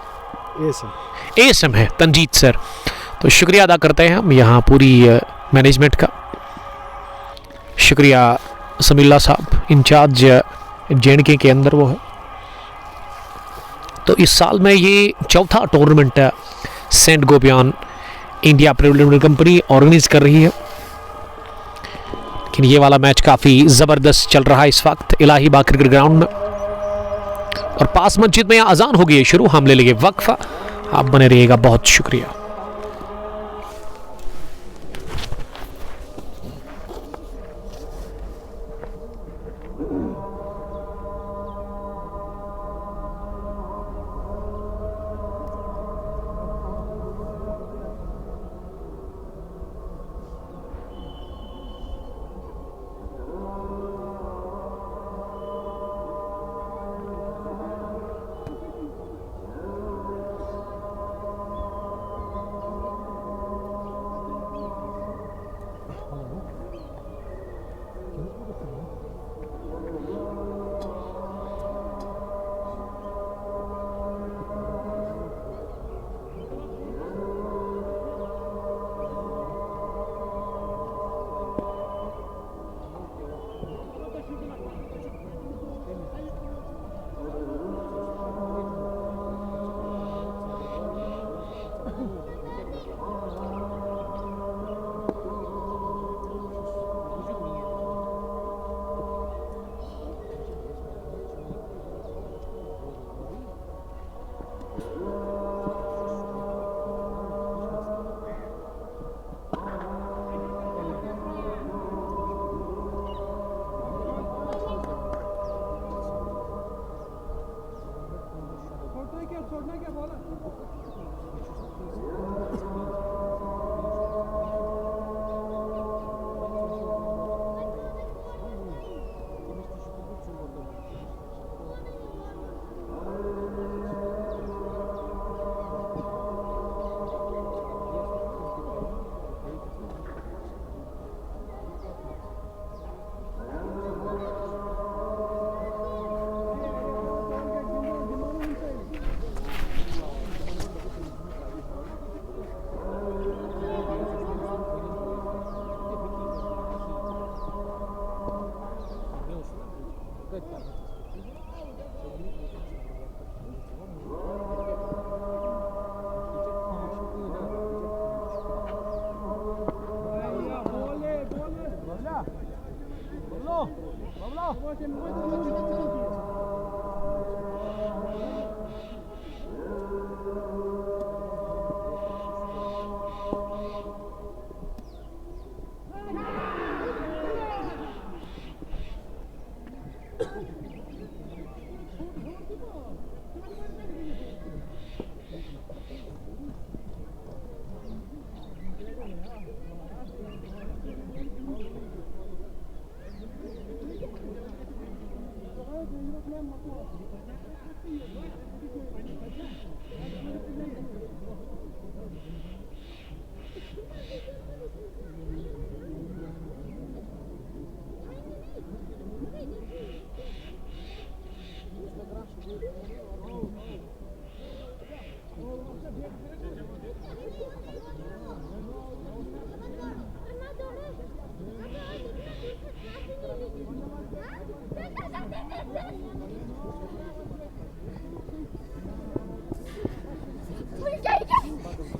एएसएम है तंजीत सर। तो शुक्रिया अदा करते हैं हम यहाँ पूरी मैनेजमेंट का। शुक्रिया समीउल्लाह साहब, इंचार्ज J&K के अंदर वो है। तो इस साल में ये चौथा tournament Saint Gobain India private limited company organise कर रही है। लेकिन ये वाला मैच काफ़ी ज़बरदस्त चल रहा है इस वक्त इलाही बाग क्रिकेट ग्राउंड में, और पास मस्जिद में यहाँ अजान हो गई है शुरू। हम ले लेंगे वक्फा, आप बने रहिएगा, बहुत शुक्रिया।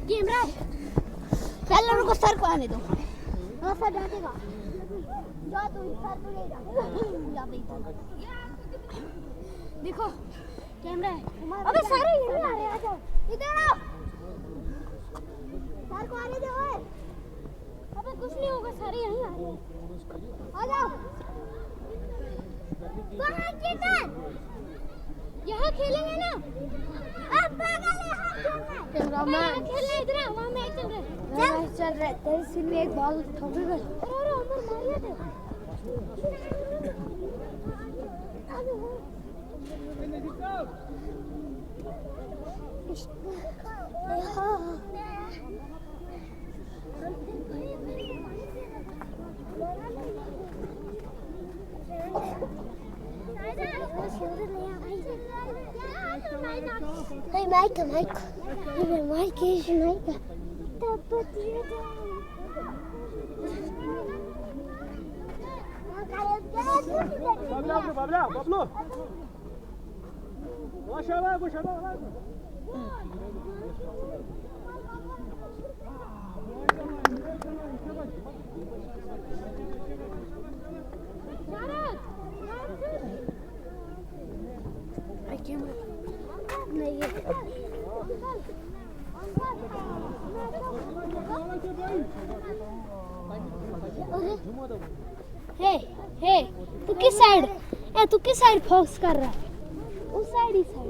गेम रहा है। पहले उनको सर को आने दो। हाँ सर डांटेगा। जा तू सर को ले जा। देखो कैमरा है। अबे सारे यहीं आ रहे हैं, आ जाओ इधर आओ। सर को आने दो। अबे कुछ नहीं होगा, सारे यहीं आ रहे हैं, आ जाओ। कहाँ किधर? यहाँ खेलेंगे ना। अब पागल है, कैमरामैन खेलना इधर है, वहाँ मैच चल रहा है। मैच चल रहा है, तेरे सिर में एक बॉल ठोके गए। अरे उमर मारिया थे। Hey, Mike. Mike is Mike.
Pablo. Aşağı.
हे तू किस साइड फोकस कर रहा है? उस साइड ही साइड।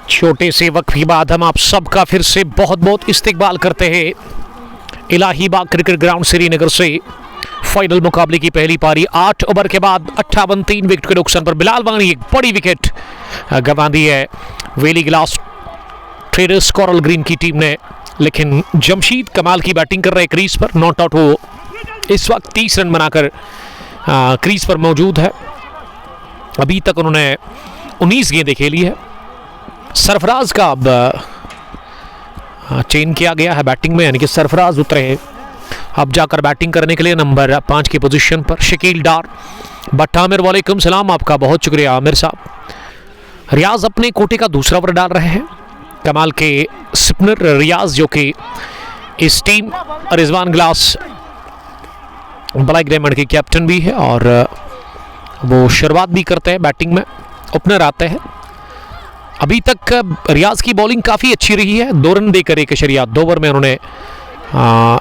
छोटे से वक्त के बाद हम आप सबका फिर से बहुत बहुत इस्तकबाल करते हैं इलाही बाग क्रिकेट ग्राउंड श्रीनगर से। फाइनल मुकाबले की पहली पारी 8 ओवर के बाद 58 3 विकेट के नुकसान पर बिलाल वानी एक बड़ी विकेट गंवा दी है वेली ग्लास ट्रेडर्स कोरल ग्रीन की टीम ने। लेकिन जमशीद कमाल की बैटिंग कर रहे क्रीज पर, नॉट आउट हो इस वक्त 30 रन बनाकर क्रीज पर मौजूद है। अभी तक उन्होंने 19 गेंदें खेली है। सरफराज का अब चेंज किया गया है बैटिंग में, यानी कि सरफराज उतरे हैं अब जाकर बैटिंग करने के लिए नंबर 5 की पोजीशन पर शकील डार। बट आमिर वालेकुम सलाम, आपका बहुत शुक्रिया आमिर साहब। रियाज अपने कोटे का दूसरा ओवर डाल रहे हैं। कमाल के स्पिनर रियाज जो कि इस team Rizwan glass black diamond के कैप्टन भी है और वो शुरुआत भी करते हैं बैटिंग में, ओपनर आते हैं। अभी तक रियाज की बॉलिंग काफ़ी अच्छी रही है, 2 रन देकर 1.2 ओवर में उन्होंने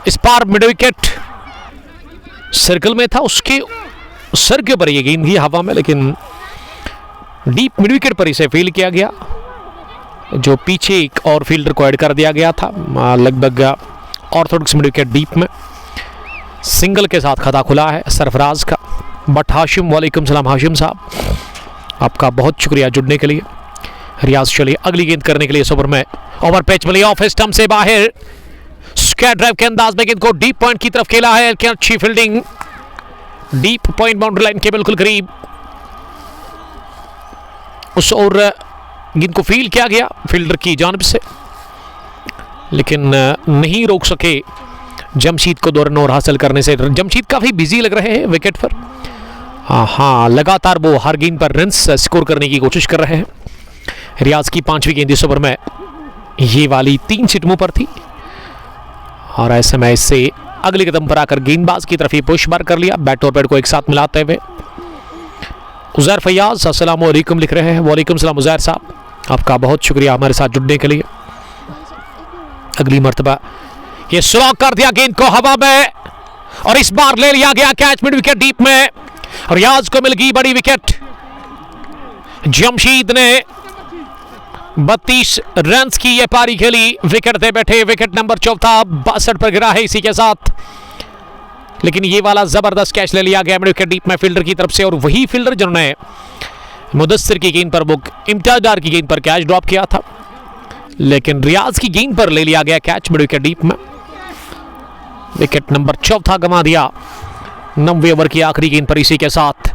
इस पार मिड विकेट सर्कल में था, उसके सर के ऊपर ये गेंद थी हवा में, लेकिन डीप मिड विकेट पर इसे फील किया गया, जो पीछे एक और फील्डर को ऐड कर दिया गया था लगभग ऑर्थोडॉक्स मिड विकेट डीप में। सिंगल के साथ खाता खुला है सरफराज का। बट हाशिम वालेकुम सलाम हाशिम साहब, आपका बहुत शुक्रिया जुड़ने के लिए। रियाज चलिए अगली गेंद करने के लिए इस ओवर में, ओवर पिच मिली ऑफ स्टंप से बाहर, स्क्वायर ड्राइव के अंदाज में गेंद को डीप पॉइंट की तरफ खेला है। क्या अच्छी fielding, deep point boundary line के बिल्कुल करीब उस ओवर गेंद को फील किया गया फील्डर की जानिब से, लेकिन नहीं रोक सके जमशीद को 2 रन और हासिल करने से। जमशीद काफ़ी बिजी लग रहे हैं विकेट पर, हाँ लगातार वो हर गेंद पर रन स्कोर करने की कोशिश कर रहे हैं। रियाज की 5वीं गेंद इस ओवर में, ये वाली 3 सिट मुंह पर थी और ऐसे में इससे अगले कदम पर आकर गेंदबाज की तरफ ये पुश बार कर लिया, बैट और बैट को एक साथ मिलाते हुए। उज़ैर फैयाज अस्सलाम वालेकुम लिख रहे हैं। वालेकुम सलाम उज़ैर साहब, आपका बहुत शुक्रिया हमारे साथ जुड़ने के लिए। अगली मर्तबा ये सुराग कर दिया गेंद को हवा में और इस बार ले लिया गया कैच मिड विकेट डीप में, रियाज को मिल गई बड़ी विकेट। जमशीद ने 32 रन्स की ये पारी खेली, विकेट दे बैठे। विकेट नंबर 64 62 पर गिरा है इसी के साथ, लेकिन ये वाला जबरदस्त कैच ले लिया गया मिड विकेट डीप में फील्डर की तरफ से, और वही फील्डर जिन्होंने मुदस्सिर की गेंद पर इम्तियाज डार की गेंद पर कैच ड्रॉप किया था, लेकिन रियाज की गेंद पर ले लिया गया कैच मिड विकेट डीप में। विकेट नंबर 64 गंवा दिया 90 ओवर की आखिरी गेंद पर इसी के साथ।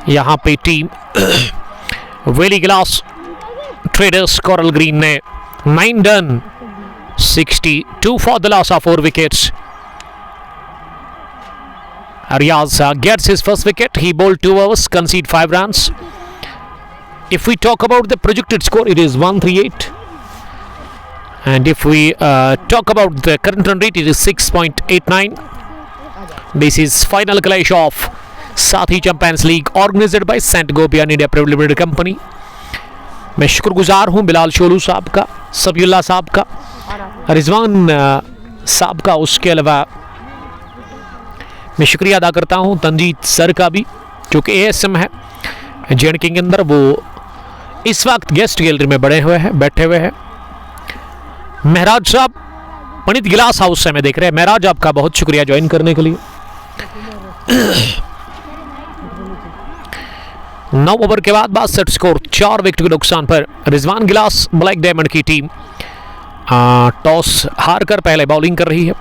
यहां पे टीम वेली ग्लास ट्रेडर्स कोरल ग्रीन ने 9 डन 62 for the loss of 4 wickets. Riaz gets his first wicket. He bowled 2 overs, conceded 5 runs. If we talk about the projected score, it is 138. And if we talk about the current run rate, it is 6.89. This is final clash of Sathi Champions League organized by St. Gobian India Private Limited Company. मैं शुक्रगुजार हूँ बिलाल शोलू साहब का, सबियुल्लाह साहब का, रिजवान साहब का, उसके अलावा मैं शुक्रिया अदा करता हूं तंजीद सर का भी, जो कि ASM है JNK के अंदर, वो इस वक्त गेस्ट गैलरी में बैठे हुए हैं। महराज साहब पंडित गिलास हाउस से हमें देख रहे हैं। महराज आपका बहुत शुक्रिया ज्वाइन करने के लिए। 9 ओवर के बाद 62 स्कोर, 4 विकेट के नुकसान पर रिजवान गिलास ब्लैक डायमंड की टीम टॉस हार कर पहले बॉलिंग कर रही है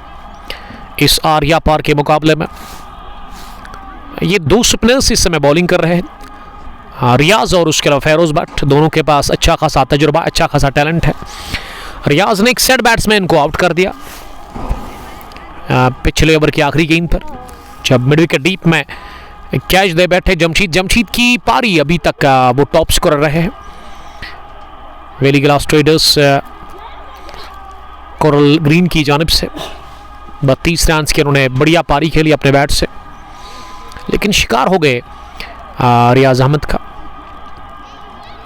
इस आर्या पार के मुकाबले में। ये 2 स्पिनर्स इस समय बॉलिंग कर रहे हैं, रियाज और उसके अलावा फेरोज भट्ट। दोनों के पास अच्छा खासा तजुर्बा, अच्छा खासा टैलेंट है। रियाज ने एक सेट बैट्समैन को आउट कर दिया पिछले ओवर की आखिरी गेंद पर, जब मिड विकेट डीप में कैच दे बैठे जमशीद की पारी अभी तक वो टॉप स्कोरर रहे हैं। वेली ग्लास ट्रेडर्स कोरल ग्रीन की जानिब से 32 रन की उन्होंने बढ़िया पारी खेली अपने बैट से, लेकिन शिकार हो गए रियाज अहमद का।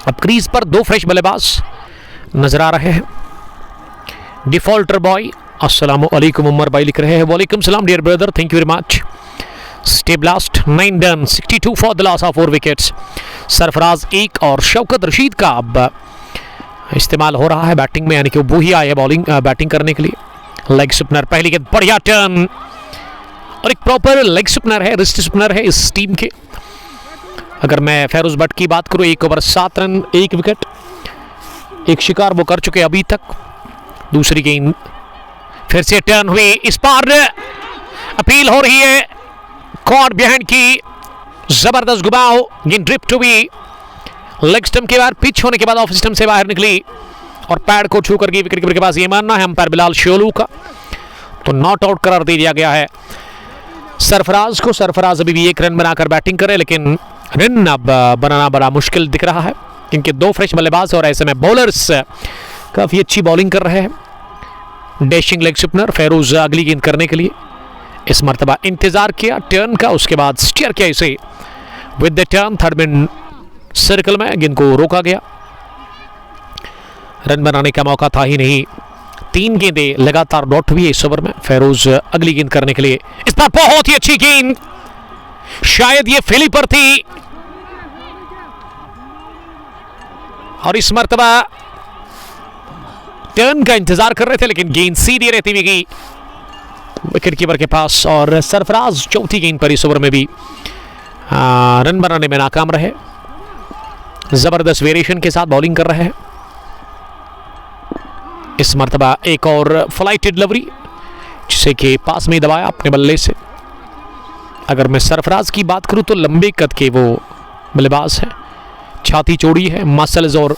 अब क्रीज पर 2 फ्रेश बल्लेबाज नजर आ रहे हैं। डिफॉल्टर बॉय अस्सलाम वालेकुम उमर भाई लिख रहे हैं, वालेकुम सलाम dear brother, thank you very much. स्टे ब्लास्ट 9 डन 62 for the loss of 4 wickets. Sarfaraz 1 और शौकत रशीद का अब इस्तेमाल हो रहा है बैटिंग में, यानी कि वो ही आए हैं बैटिंग करने के लिए। लेग स्पिनर पहली गेंद, बढ़िया टर्न, और एक प्रॉपर लेग स्पिनर है, रिस्ट स्पिनर है इस टीम के। अगर मैं फेरोज भट्ट की बात करूं, 1 ओवर 7 रन 1 विकेट, एक शिकार वो कर चुके अभी तक। दूसरी गेंद फिर से टर्न हुई, इस बार अपील हो रही है कॉर्ड बिहाइंड की, जबरदस्त घुमाव, गेंद ड्रिफ्ट हुई लेग स्टंप के बाद, पिच होने के बाद ऑफ स्टंप से बाहर निकली और पैड को छू करके विकेट कीपर के पास ये मानना है अंपायर बिलाल शोलू का, तो नॉट आउट करार दे दिया गया है सरफराज को। सरफराज अभी भी 1 रन बनाकर बैटिंग करे, लेकिन रन अब बनाना बड़ा मुश्किल दिख रहा है क्योंकि 2 फ्रेश बल्लेबाज और ऐसे में बॉलर्स काफ़ी अच्छी बॉलिंग कर रहे हैं। डैशिंग लेग स्पिनर फेरोज अगली गेंद करने के लिए इस मरतबा इंतजार किया टर्न का, उसके बाद स्टीयर किया इसे with the turn, third man circle में गेंद को रोका गया। रन बनाने का मौका था ही नहीं, 3 गेंदें लगातार डॉट हुई इस ओवर में। फेरोज अगली गेंद करने के लिए, इस पर बहुत ही अच्छी गेंद, शायद ये फिली पर थी और इस मरतबा टर्न का इंतजार कर रहे थे, लेकिन गेंद सीधी रहती हुई गई विकेट कीपर के पास और सरफराज चौथी गेंद पर इस ओवर में भी रन बनाने में नाकाम रहे। जबरदस्त वेरिएशन के साथ बॉलिंग कर रहे हैं। इस मरतबा एक और फ्लाइटेड डिलीवरी, जिसे कि पास में ही दबाया अपने बल्ले से। अगर मैं सरफराज की बात करूं तो लंबे कद के वो बल्लेबाज हैं, छाती चौड़ी है, मसल्स और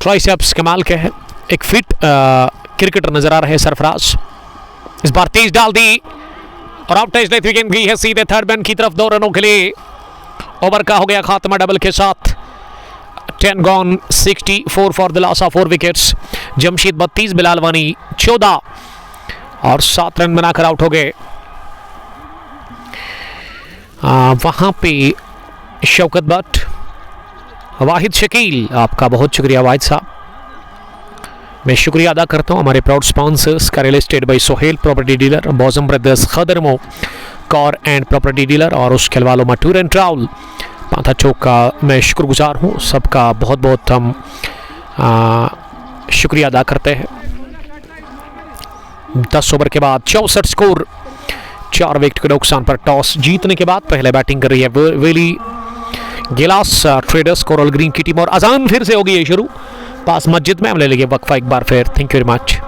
ट्राइसेप्स कमाल के हैं, एक फिट क्रिकेटर नजर आ रहे हैं सरफराज। इस बार तेज डाल दी और आउट टेस्ट लेते हुए गई है सीधे थर्ड मैन की तरफ 2 रनों के लिए। ओवर का हो गया खात्मा डबल के साथ। 10 gone 64 for the loss of 4 wickets. Jamsheed 32, Bilal Wani 14 और 7 रन बनाकर आउट हो गए। वहां पे शौकत भट्ट, वाहिद शकील, आपका बहुत शुक्रिया वाहिद साहब। मैं शुक्रिया अदा करता हूँ हमारे प्राउड स्पॉन्सर्स का, real estate by Sohail property dealer, बॉजम ब्रदर्स खदरमो कार एंड प्रॉपर्टी डीलर और उसके अलावा टूर एंड ट्रैवल पाथा चौक का मैं शुक्रगुजार हूँ। सबका बहुत बहुत हम शुक्रिया अदा करते हैं। 10 ओवर के बाद 64 स्कोर, 4 विकेट के नुकसान पर टॉस जीतने के बाद पहले बैटिंग कर रही है valley glass traders coral green की टीम। और अजान फिर से होगी ये शुरू पास मस्जिद में। हम ले लेंगे वक्फा एक बार फिर। Thank you very much.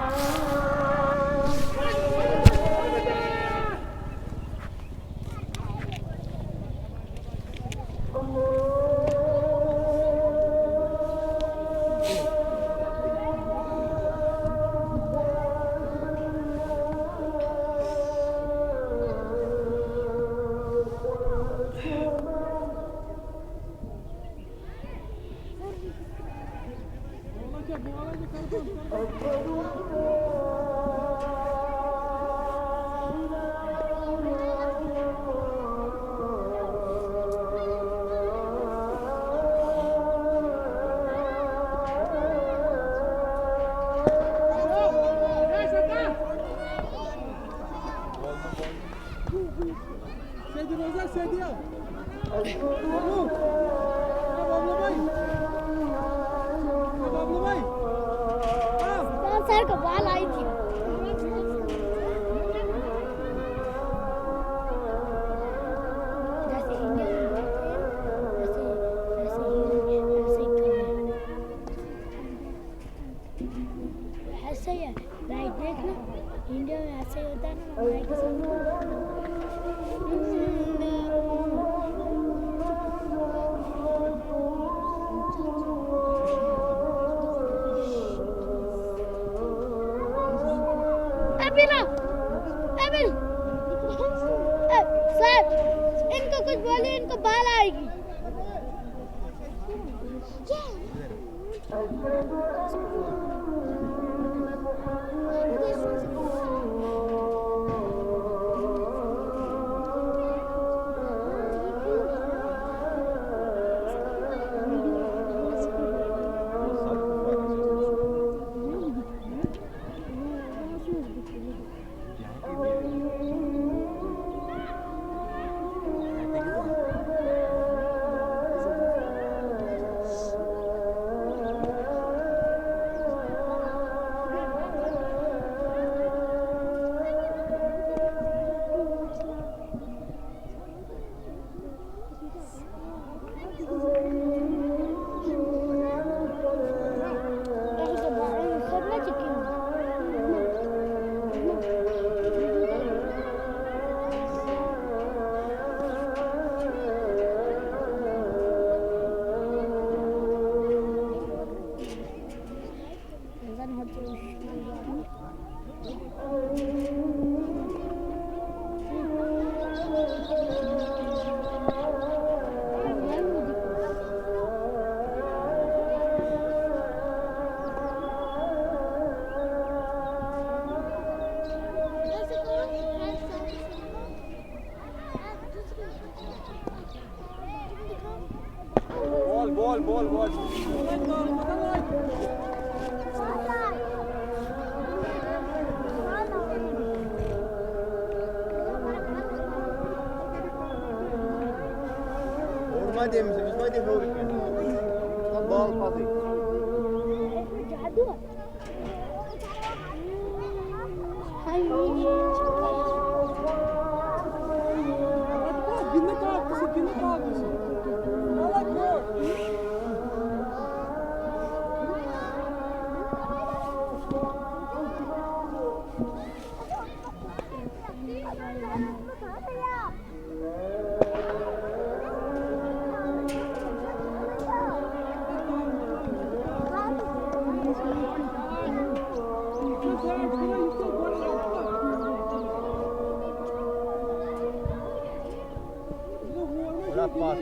Sir को बॉल आई थी। जैसे इंडिया में ऐसे ही है। लाइट देखना, इंडिया में ऐसे ही होता है ना। लाइट के सर इनको कुछ बोलिए, इनको बाल आएगी।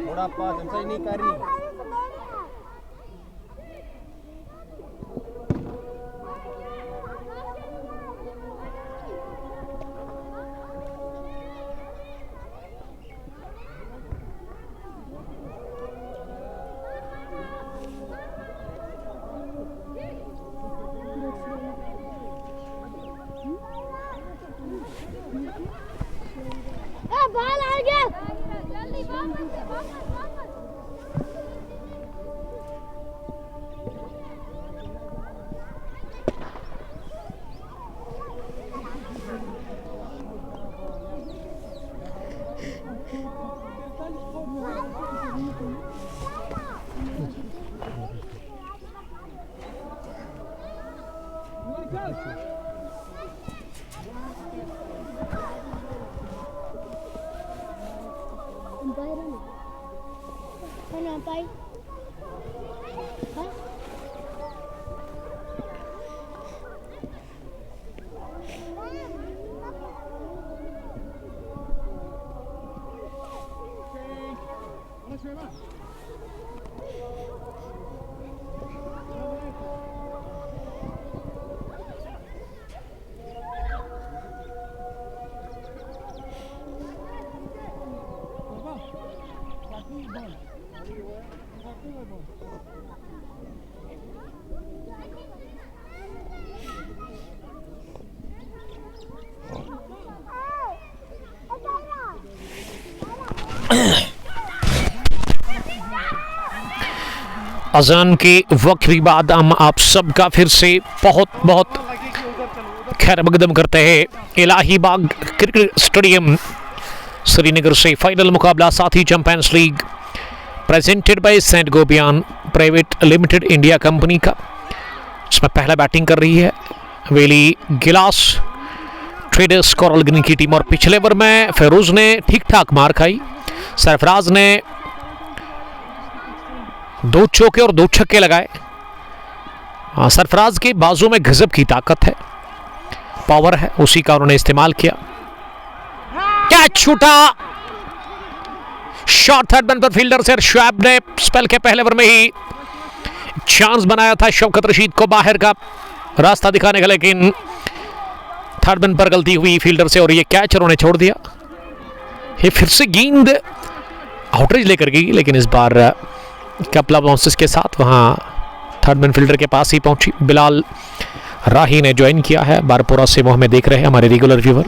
थोड़ा पास हमसे नहीं कर रही।
बॉल आ गया। जल्दी वापस।
अजान के वक्त भी बाद हम आप सबका फिर से बहुत बहुत खैर मकदम करते हैं इलाहीबाग क्रिकेट स्टेडियम श्रीनगर से फाइनल मुकाबला साथी champions league presented by Saint Gobain private limited India company का। इसमें पहला बैटिंग कर रही है valley glass traders coral green की टीम और पिछले ओवर में फेरोज ने ठीक ठाक मार खाई। सरफराज ने 2 चौके और 2 छक्के लगाए। सरफराज के बाजू में गजब की ताकत है, पावर है, उसी का उन्होंने इस्तेमाल किया। कैच छूटा, शॉट थर्ड मैन पर फील्डर से शुएब ने स्पेल के पहले ओवर में ही चांस बनाया था शौकत रशीद को बाहर का रास्ता दिखाने का, लेकिन थर्ड मैन पर गलती हुई फील्डर से और ये कैच उन्होंने छोड़ दिया। ये फिर से गेंद आउटरेज लेकर गई, लेकिन इस बार कपला बाउंसेस के साथ वहां थर्ड मैन फील्डर के पास ही पहुंची। बिलाल राही ने ज्वाइन किया है बारपुरा से, वो हमें देख रहे हैं हमारे रेगुलर व्यूअर।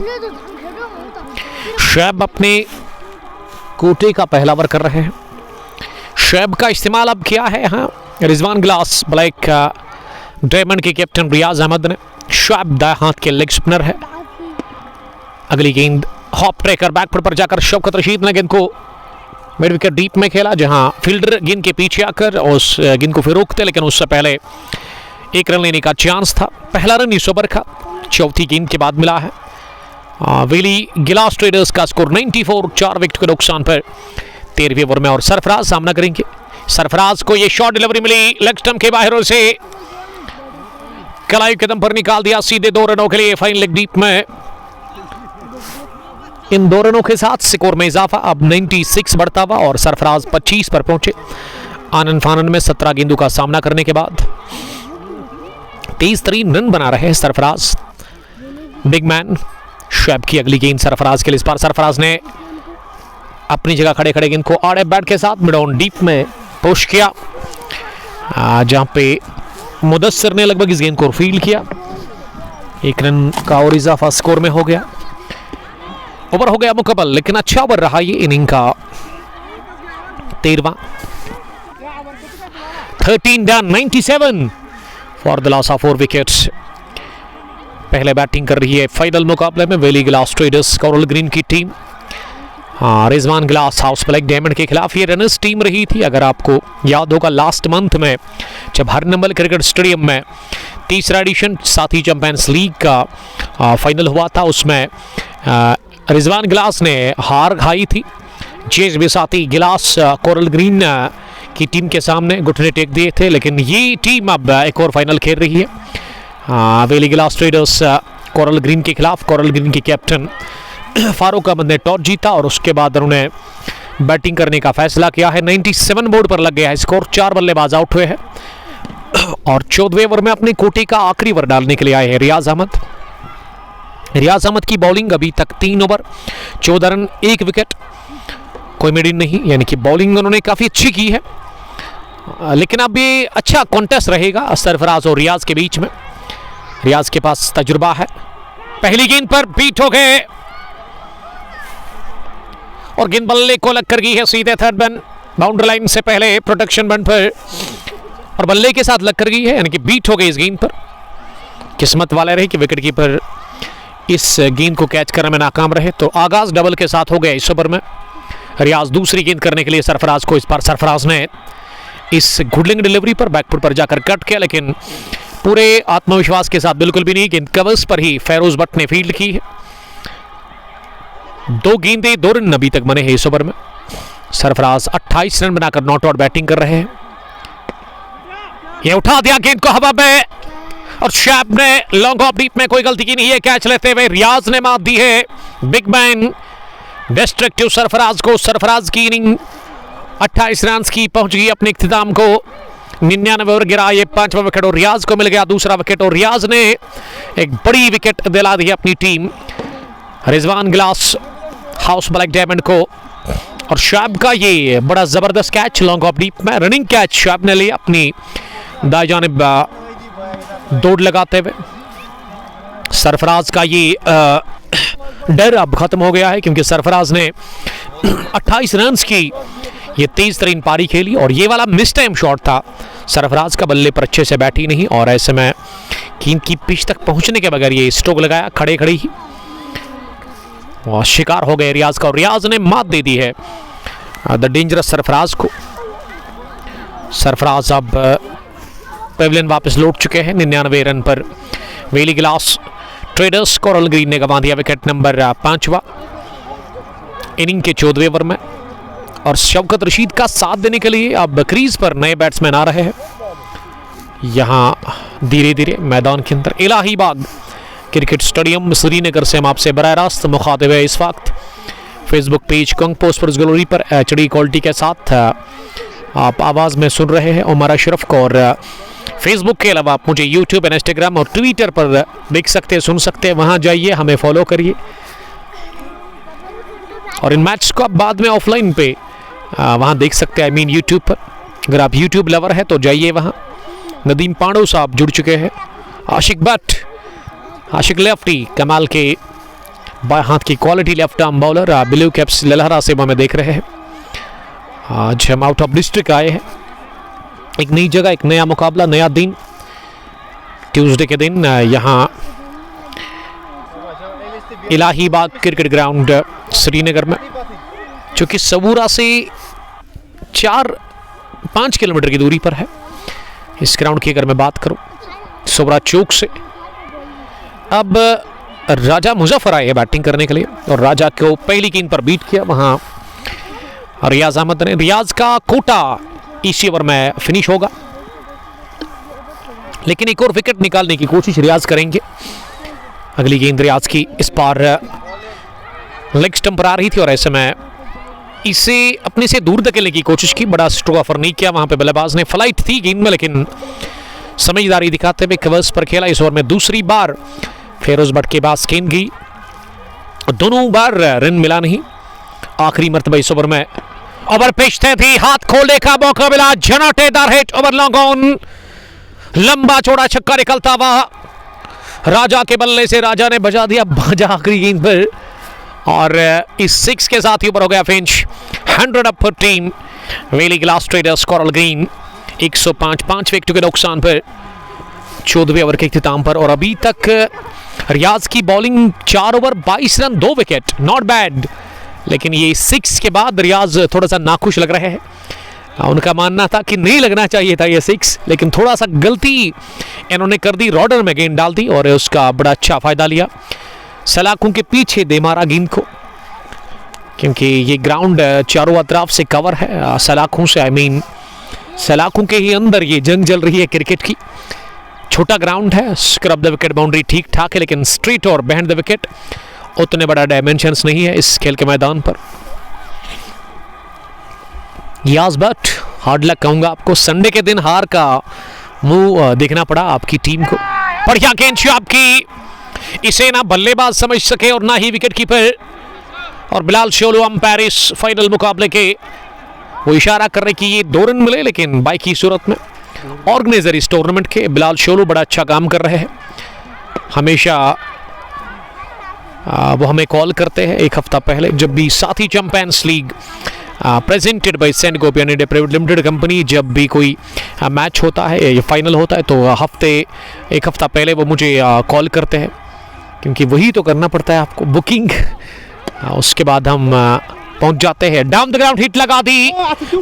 शुएब अपने कोटे का पहला ओवर कर रहे हैं। शुएब का इस्तेमाल अब किया है हाँ रिजवान ग्लास ब्लैक डायमंड के कैप्टन रियाज अहमद ने। शुएब दाएं हाथ के लेग स्पिनर है। अगली गेंद हॉप ट्रेकर बैकफुट पर जाकर शौकत रशीद ने गेंद को मिड विकेट डीप में खेला, जहां फील्डर गेंद के पीछे आकर उस गेंद को फिर रोकते, लेकिन उससे पहले 1 रन लेने का चांस था। पहला रन इस ओवर का चौथी गेंद के बाद मिला है। वेली गिलास ट्रेडर्स का स्कोर 94, 4 विकेट के नुकसान पर 13वें ओवर में। और सरफराज सामना करेंगे। सरफराज को ये शॉट डिलीवरी मिली लेग स्टंप के बाहर से कलाई कदम पर निकाल दिया सीधे 2 रनों के लिए फाइन लेग डीप में। इन 2 रनों के साथ स्कोर में इजाफा अब 96 बढ़ता हुआ और सरफराज 25 पर पहुंचे। आनंद फानन में 17 गेंदों का सामना करने के बाद 23 रन बना रहे हैं सरफराज बिग मैन। शुएब की अगली गेंद सरफराज के लिए, इस बार सरफराज ने अपनी जगह खड़े खड़े गेंद को आड़े बैट के साथ मिड ऑन डीप में पुश किया, जहां पे मुदस्सिर ने लगभग इस गेंद को फील्ड किया। 1 रन का और इजाफा स्कोर में हो गया। ओवर हो गया मुकम्मल, लेकिन अच्छा ओवर रहा ये इनिंग का 13वां। 13 done, 97 for the loss of 4 wickets. पहले बैटिंग कर रही है फाइनल मुकाबले में valley glass traders coral green की team. Rizwan glass house black diamond के खिलाफ ये रनर्स टीम रही थी। अगर आपको याद होगा लास्ट मंथ में जब हरनमल क्रिकेट स्टेडियम में तीसरा एडिशन साथी चैंपियंस लीग का फाइनल हुआ था, उसमें रिजवान ग्लास ने हार खाई थी। जेज बिसाती गिलास कोरल ग्रीन की टीम के सामने घुटने टेक दिए थे, लेकिन ये टीम अब एक और फाइनल खेल रही है valley glass traders coral green के खिलाफ। कोरल ग्रीन के कैप्टन फारूक अहमद ने टॉस जीता और उसके बाद उन्होंने बैटिंग करने का फैसला किया है। 97 बोर्ड पर लग गया है स्कोर। 4 बल्लेबाज आउट हुए हैं और 14वें ओवर में अपनी कोटे का आखिरी ओवर डालने के लिए आए हैं रियाज अहमद। रियाज अहमद की बॉलिंग अभी तक 3 ओवर 14 रन 1 विकेट, कोई मिडिन नहीं, यानी कि बॉलिंग उन्होंने काफ़ी अच्छी की है। लेकिन अब ये अच्छा कॉन्टेस्ट रहेगा सरफराज और रियाज के बीच में। रियाज के पास तजुर्बा है। पहली गेंद पर बीट हो गए और गेंद बल्ले को लग कर गई है सीधे थर्ड मैन बाउंड्री लाइन से पहले प्रोटेक्शन बन पर और बल्ले के साथ लग कर गई है, यानी कि बीट हो गई इस गेंद पर। किस्मत वाले रहे कि विकेट कीपर इस गेंद को कैच करने में नाकाम रहे, तो आगाज डबल के साथ हो गया इस ओवर में। रियाज दूसरी गेंद करने के लिए सरफराज को, इस बार सरफराज ने इस गुडलिंग डिलीवरी पर बैकफुट पर जाकर कट किया, लेकिन पूरे आत्मविश्वास के साथ बिल्कुल भी नहीं, गेंद कवर्स पर ही फेरोज भट्ट ने फील्ड की है। 2 गेंदें 2 रन अभी तक बने हैं इस ओवर में। सरफराज 28 रन बनाकर नॉट आउट बैटिंग कर रहे हैं। ये उठा दिया गेंद को हवा में और शैब ने लॉन्ग ऑफ डीप में कोई गलती की नहीं है। कैच लेते हुए रियाज ने मात दी है। बिग मैन डिस्ट्रक्टिव सरफराज को। सरफराज की इनिंग 28 रन की पहुंच गई अपने इख्तिताम को। 99 ओवर गिरा। ये 5वां विकेट और रियाज को मिल गया दूसरा विकेट और रियाज ने एक बड़ी विकेट दिला दी अपनी टीम रिजवान गिलास हाउस ब्लैक डायमंड को। और शैब का ये बड़ा जबरदस्त कैच लॉन्ग ऑफ डीप में, रनिंग कैच शैब ने लिया अपनी दाएं जानिब दौड़ लगाते हुए। सरफराज का ये डर अब खत्म हो गया है क्योंकि सरफराज ने 28 रन की ये 23 तरीन पारी खेली और ये वाला मिस टाइम शॉट था। सरफराज का बल्ले पर अच्छे से बैठी नहीं और ऐसे में गेंद की पिच तक पहुंचने के बगैर ये स्ट्रोक लगाया खड़े खड़े ही और शिकार हो गए रियाज का। और रियाज ने मात दे दी है द डेंजरस सरफराज को। सरफराज अब पेविलियन वापस लौट चुके हैं 99 रन पर। वेली गिलास ट्रेडर्स कोरल ग्रीन ने गंवा दिया विकेट नंबर 5वां इनिंग के 14वें ओवर में। और शौकत रशीद का साथ देने के लिए अब क्रीज पर नए बैट्समैन आ रहे हैं। यहाँ धीरे धीरे मैदान के अंदर इलाहीबाग क्रिकेट स्टेडियम श्रीनगर से हम आपसे बराह रास्त मुखातिब है इस वक्त। फेसबुक पेज कंग पोस्ट पर गैलरी पर HD क्वालिटी के साथ आप आवाज़ में सुन रहे हैं उमर अशरफ को। और फेसबुक के अलावा आप मुझे यूट्यूब इंस्टाग्राम और ट्विटर पर देख सकते हैं, सुन सकते हैं। वहाँ जाइए, हमें फॉलो करिए। और इन मैच को आप बाद में ऑफलाइन पे वहाँ देख सकते हैं, यूट्यूब पर। अगर आप यूट्यूब लवर है तो जाइए वहाँ। नदीम पांडू साहब जुड़ चुके हैं। आशिक भट्ट, आशिक लेफ्टी, कमाल के बाएं हाथ की quality left arm bowler blue caps ललहरा से हमें देख रहे हैं। आज हम आउट ऑफ डिस्ट्रिक्ट आए हैं। एक नई जगह, एक नया मुकाबला, नया दिन। ट्यूसडे के दिन यहाँ इलाहीबाग क्रिकेट ग्राउंड श्रीनगर में, जो कि सबूरा से 4-5 किलोमीटर की दूरी पर है। इस ग्राउंड की अगर मैं बात करूं सबूरा चौक से, अब राजा मुजफ्फर आए बैटिंग करने के लिए और राजा को पहली गेंद पर बीट किया। वहां रियाज अहमद ने, रियाज का कोटा इसी ओवर में फिनिश होगा, लेकिन एक और विकेट निकालने की कोशिश रियाज करेंगे। अगली गेंद रियाज की इस बार लेग स्टंप पर आ रही थी और ऐसे में इसे अपने से दूर धकेलने की कोशिश की। बड़ा स्ट्रोक ऑफर नहीं किया वहां पे बल्लेबाज ने। फ्लाइट थी गेंद में, लेकिन समझदारी दिखाते हुए कवर्स पर खेला। इस ओवर में दूसरी बार फेरोज भट्ट के पास गेंद गई, दोनों बार रन मिला नहीं। आखिरी मरतबा इस ओवर में ओवर पेशते थी, हाथ खोलने का मौका मिला। झनाटेदार हिट, ओवर लॉन्ग ऑन, लंबा चौड़ा छक्का निकलता हुआ राजा के बल्ले से। राजा ने बजा दिया बाजा आखिरी गेंद पर और इस 6 के साथ ही ऊपर हो गया Finch. 100 up for team belly glass traders coral green. 105 wicket के नुकसान पर 14वें ओवर के इख्तिताम पर। और अभी तक रियाज की bowling 4 over 22 run 2 wicket, not bad. लेकिन ये 6 के बाद रियाज थोड़ा सा नाखुश लग रहे हैं। उनका मानना था कि नहीं लगना चाहिए था ये 6, लेकिन थोड़ा सा गलती इन्होंने कर दी, रॉडर में गेंद डाल दी और उसका बड़ा अच्छा फायदा लिया। सलाखों के पीछे दे मारा गेंद को, क्योंकि ये ग्राउंड चारों अतराफ से कवर है सलाखों से। सलाखों के ही अंदर ये जंग चल रही है क्रिकेट की। छोटा ग्राउंड है, स्क्रब द विकेट बाउंड्री ठीक ठाक है, लेकिन स्ट्रीट और बिहाइंड द विकेट उतने बड़ा डायमेंशंस नहीं है इस खेल के मैदान पर। याज भट्ट, हार्ड लक कहूंगा आपको। संडे के दिन हार का मुंह देखना पड़ा आपकी टीम को। बढ़िया गेंद आपकी, इसे ना बल्लेबाज समझ सके और ना ही विकेट कीपर। और बिलाल शोलू अंपायर इस फाइनल मुकाबले के वो इशारा कर रहे कि ये 2 रन मिले, लेकिन बाई की सूरत में ऑर्गेनाइजर इस टूर्नामेंट के बिलाल शोलू बड़ा अच्छा काम कर रहे हैं। हमेशा वो हमें कॉल करते हैं। एक हफ्ता पहले जब भी साथी champions league presented by Saint Gobain India private limited company, जब भी कोई मैच होता है या फाइनल होता है तो एक हफ्ता पहले वो मुझे कॉल करते हैं, क्योंकि वही तो करना पड़ता है आपको, बुकिंग। उसके बाद हम पहुंच जाते हैं। डाउन द ग्राउंड हिट लगा दी,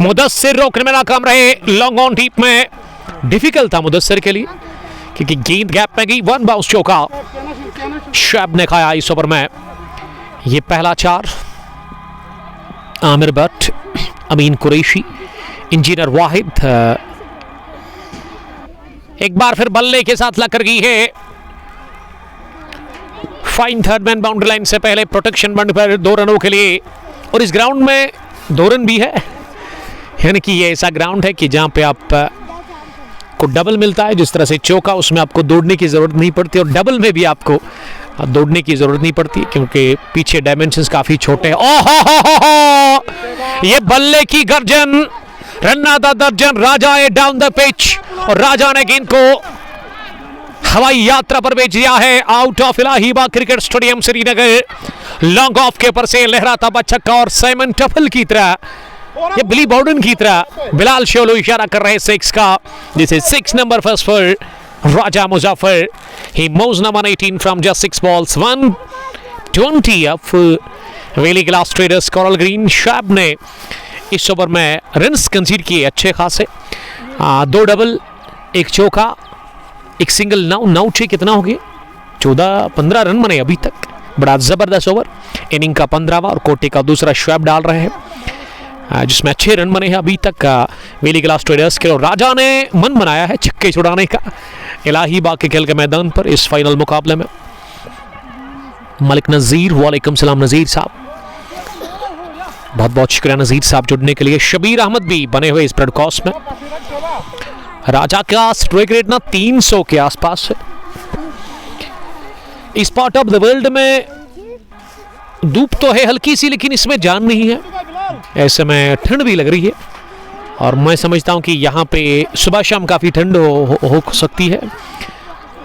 मुदस्सिर रोकने में नाकाम रहे। लॉन्ग ऑन डीप में डिफिकल्ट था मुदस्सिर के लिए, क्योंकि गेंद गैप में गई। 1 बाउंस चौका शैब ने खाया इस ओवर में। ये पहला 4। आमिर भट्ट, अमीन कुरैशी, इंजीनियर वाहिद एक बार फिर बल्ले के साथ लग कर गई है। Fine third man boundary line से पहले प्रोटेक्शन बंद पर 2 रनों के लिए। और इस ग्राउंड में 2 रन भी है, यानी कि ये ऐसा ग्राउंड है कि जहां पे आप को डबल मिलता है। जिस तरह से चौका, उसमें आपको दौड़ने की जरूरत नहीं पड़ती, और डबल में भी आपको दौड़ने की जरूरत नहीं पड़ती क्योंकि पीछे डायमेंशंस काफी छोटे हैं। ये बल्ले की गर्जन, रन्ना दा दर्जन, राजा है डाउन द पिच, और राजा ने गेंद को हवाई यात्रा पर भेज दिया है। Out of Elahibagh cricket stadium Srinagar. Long off के ऊपर से लहराता हुआ छक्का, और साइमन टफल की तरह, ये बिली बॉर्डन की तरह बिलाल शोलो इशारा कर रहे हैं 6 का। This is 6 number first for Raja Muzaffar. He moves number 18 from just 6 balls 120 of valley glass traders coral green. शैब ने इस ओवर में रन्स कंसीड किए अच्छे खासे, 2 डबल, 1 चौका, 1 सिंगल। 9 कितना हो गया? 14-15 रन बने अभी तक। बड़ा जबरदस्त ओवर। इनिंग का 15वां और कोटे का दूसरा शैब डाल रहे हैं, जिसमें अच्छे रन बने हैं अभी तक वेली ग्लास ट्रेडर्स के। और राजा ने मन बनाया है छक्के छुड़ाने का इलाहीबाग के खेल के मैदान पर इस फाइनल मुकाबले में। मलिक नज़ीर, वालेकुम सलाम नज़ीर साहब, बहुत बहुत शुक्रिया नज़ीर साहब जुड़ने के लिए। शबीर अहमद भी बने हुए इस ब्रॉडकास्ट में। राजा का स्ट्राइक रेट ना 300 के आसपास है। इस पार्ट ऑफ द वर्ल्ड में धूप तो है हल्की सी, लेकिन इसमें जान नहीं है। ऐसे में ठंड भी लग रही है, और मैं समझता हूं कि यहाँ पे सुबह शाम काफ़ी ठंड हो सकती है।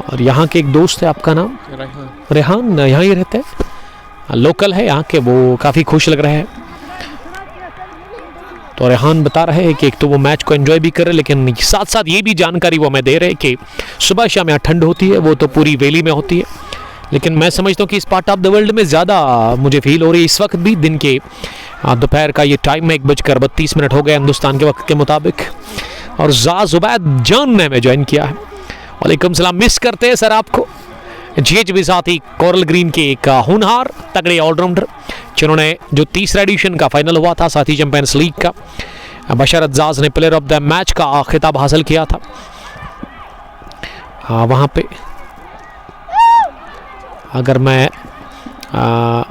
और यहाँ के एक दोस्त है, आपका नाम? रेहान, यहाँ ही रहते हैं, लोकल है यहाँ के, वो काफ़ी खुश लग रहे हैं। तो रेहान बता रहे हैं कि एक तो वो मैच को एंजॉय भी कर रहे हैं, लेकिन साथ साथ ये भी जानकारी वो हमें दे रहे हैं कि सुबह शाम यहाँ ठंड होती है, वो तो पूरी वैली में होती है। लेकिन मैं समझता हूँ कि इस पार्ट ऑफ द वर्ल्ड में ज़्यादा मुझे फील हो रही है इस वक्त भी। दिन के दोपहर का ये टाइम में 1:32 हो गया हिंदुस्तान के वक्त के मुताबिक। और ज़ुबैद जान ने हमें ज्वाइन किया है। वालेकुम सलाम, मिस करते हैं सर आपको। जीएच भी साथी कोरल ग्रीन के एक होनहार तगड़े ऑलराउंडर, जिन्होंने जो 3रा एडिशन का फाइनल हुआ था साथी चैंपियंस लीग का, बशर अज्जाज ने प्लेयर ऑफ द मैच का खिताब हासिल किया था। वहाँ पे अगर मैं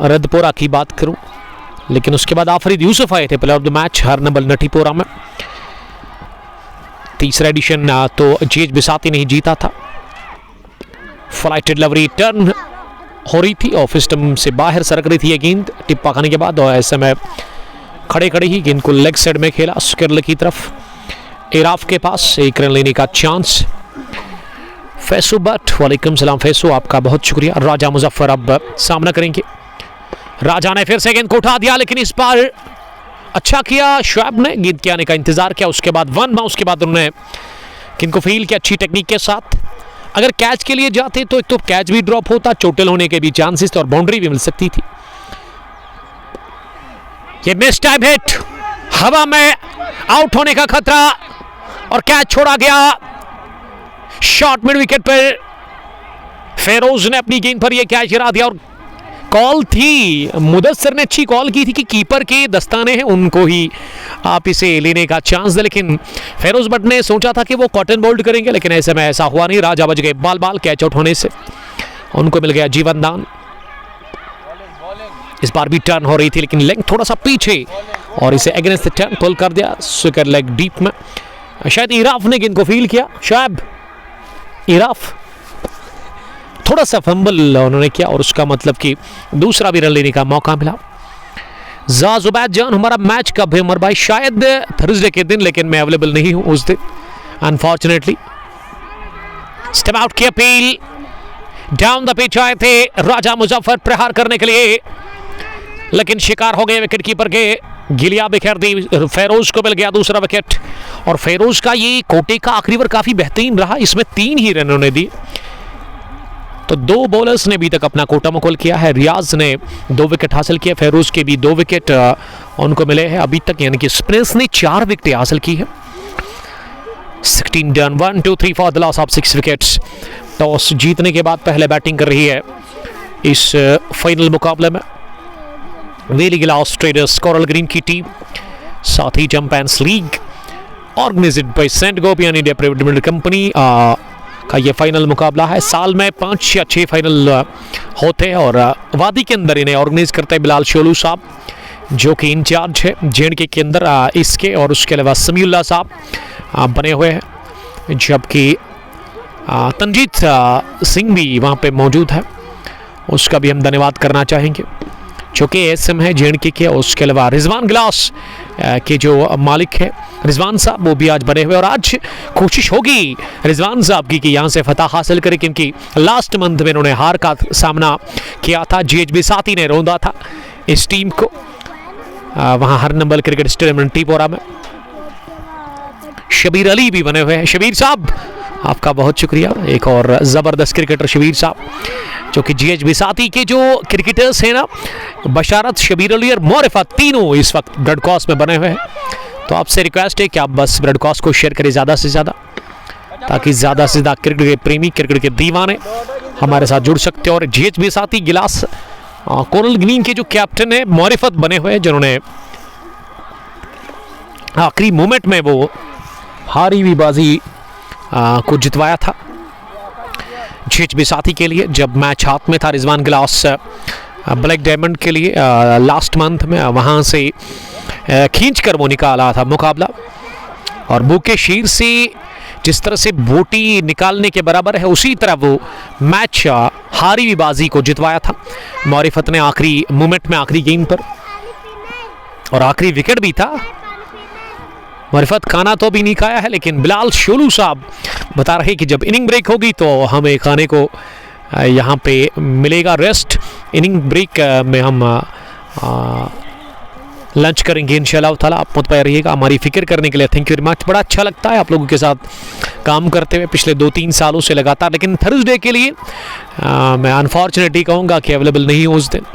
रदपोरा की बात करूं, लेकिन उसके बाद आफरीद यूसुफ आए थे प्लेयर ऑफ द मैच हर नंबल नटीपोरा में। 3रा एडिशन तो जीएच बिसाती नहीं जीता था। फ्लाइटेड लवरी टर्न हो रही थी, ऑफ स्टंप से बाहर सरक रही थी ये गेंद टिप्पा खाने के बाद, और ऐसे में खड़े खड़े ही गेंद को लेग साइड में खेला स्किरल की तरफ। इराफ के पास 1 रन लेने का चांस। फैसू भट्ट, वालेकुम सलाम फैसू, आपका बहुत शुक्रिया। राजा मुजफ्फर अब सामना करेंगे। राजा ने फिर से गेंद को उठा दिया, लेकिन इस बार अच्छा किया शैब ने, गेंद के आने का इंतजार किया। उसके बाद 1 बाउंस के बाद उन्होंने गेंद को फील किया अच्छी टेक्निक के साथ। अगर कैच के लिए जाते तो एक तो कैच भी ड्रॉप होता, चोटिल होने के भी चांसेस थे, और बाउंड्री भी मिल सकती थी। ये मिस टाइम हिट, हवा में आउट होने का खतरा, और कैच छोड़ा गया शॉट मिड विकेट पर। फेरोज ने अपनी गेंद पर यह कैच गिरा दिया, और कॉल थी, मुदस्सर ने अच्छी कॉल की थी कि कीपर के दस्ताने हैं उनको ही आप इसे लेने का चांस दे, लेकिन फेरोज भट्ट ने सोचा था कि वो कॉटन बोल्ड करेंगे, लेकिन ऐसे में ऐसा हुआ नहीं। राजा बच गए बाल कैच आउट होने से, उनको मिल गया जीवन दान। इस बार भी टर्न हो रही थी, लेकिन लेग थोड़ा सा पीछे, और इसे अगेंस्ट द टर्न पुल कर दिया स्विकर लेग डीप में। शायद इराफ ने गेंद को फील किया, शायद इराफ थोड़ा सा फंबल उन्होंने किया, और उसका मतलब कि दूसरा भी रन लेने का मौका मिला। ज़ुबैद जान, हमारा मैच कब है उमर भाई? शायद थर्सडे के दिन, लेकिन मैं अवेलेबल नहीं हूं उस दिन अनफॉर्चुनेटली। स्टेप आउट की अपील, डाउन द पिच आए थे राजा मुजफ्फर प्रहार करने के लिए, लेकिन शिकार हो गए विकेट कीपर के। गिलिया बिखेर दी, फेरोज को मिल गया दूसरा विकेट। और फेरोज का ये कोटे का आखिरी ओवर काफी बेहतरीन रहा, इसमें 3 ही रन उन्होंने दिए। तो 2 बॉलर्स ने अभी तक अपना कोटा मुकम्मल किया है। रियाज ने 2 विकेट हासिल किए, फेरोज के भी 2 विकेट उनको मिले हैं अभी तक, यानी कि स्पिनर्स ने 4 विकेट हासिल की है। 16 done, 1 2 3 for the loss of 6 wickets. Toss जीतने के बाद पहले बैटिंग कर रही है इस फाइनल मुकाबले में valley glass traders coral green की टीम, साथ ही champions league organised by Saint Gobain India private limited company का ये फाइनल मुकाबला है। साल में 5 या 6 फाइनल होते हैं और वादी के अंदर इन्हें ऑर्गेनाइज करते हैं बिलाल शोलू साहब, जो कि इंचार्ज है जेएंडके के अंदर इसके, और उसके अलावा समीउल्लाह साहब बने हुए हैं, जबकि तंजीत सिंह भी वहाँ पे मौजूद है, उसका भी हम धन्यवाद करना चाहेंगे, जो कि एसएम है जेएंडके के। उसके अलावा रिजवान गिलास के जो मालिक है रिजवान साहब, वो भी आज बने हुए, और आज कोशिश होगी रिजवान साहब की कि यहाँ से फतह हासिल करें, क्योंकि लास्ट मंथ में उन्होंने हार का सामना किया था। GHB साथी ने रोंदा था इस टीम को वहाँ हर नंबर क्रिकेट स्टेडियम टीपोरा में। शबीर अली भी बने हुए हैं। शबीर साहब आपका बहुत शुक्रिया, एक और ज़बरदस्त क्रिकेटर शबीर साहब, जो कि GHB साथी के जो क्रिकेटर्स हैं ना, बशारत, शबीर अली और मोरिफत, तीनों इस वक्त ब्रॉडकास्ट में बने हुए हैं। तो आपसे रिक्वेस्ट है कि आप बस ब्रॉडकास्ट को शेयर करें ज़्यादा से ज़्यादा, ताकि ज़्यादा से ज़्यादा क्रिकेट के प्रेमी, क्रिकेट के दीवाने हमारे साथ जुड़ सकते हैं। और GHB साथी गिलास कोरल ग्रीन के जो कैप्टन है मोरिफत बने हुए हैं, जिन्होंने आखिरी मोमेंट में वो हारी हुई बाजी को जितवाया था GHB साथी के लिए, जब मैच हाथ में था रिजवान गिलास ब्लैक डायमंड के लिए लास्ट मंथ में, वहाँ से खींचकर वो निकाला था मुकाबला। और बुके शीर से जिस तरह से बोटी निकालने के बराबर है, उसी तरह वो मैच हारी हुई बाजी को जितवाया था मोरिफत ने आखिरी मोमेंट में, आखिरी गेंद पर, और आखिरी विकेट भी था। मोरिफत खाना तो भी नहीं खाया है, लेकिन बिलाल शोलू साहब बता रहे कि जब इनिंग ब्रेक होगी तो हमें खाने को यहाँ पे मिलेगा रेस्ट। इनिंग ब्रेक में हम लंच करेंगे इंशाल्लाह ताला। आप मुतमईन रहिएगा हमारी फिक्र करने के लिए। Thank you very much. बड़ा अच्छा लगता है आप लोगों के साथ काम करते हुए पिछले 2-3 सालों से लगातार, लेकिन थर्सडे के लिए मैं अनफॉर्चुनेटली कहूँगा कि अवेलेबल नहीं हूँ उस दिन,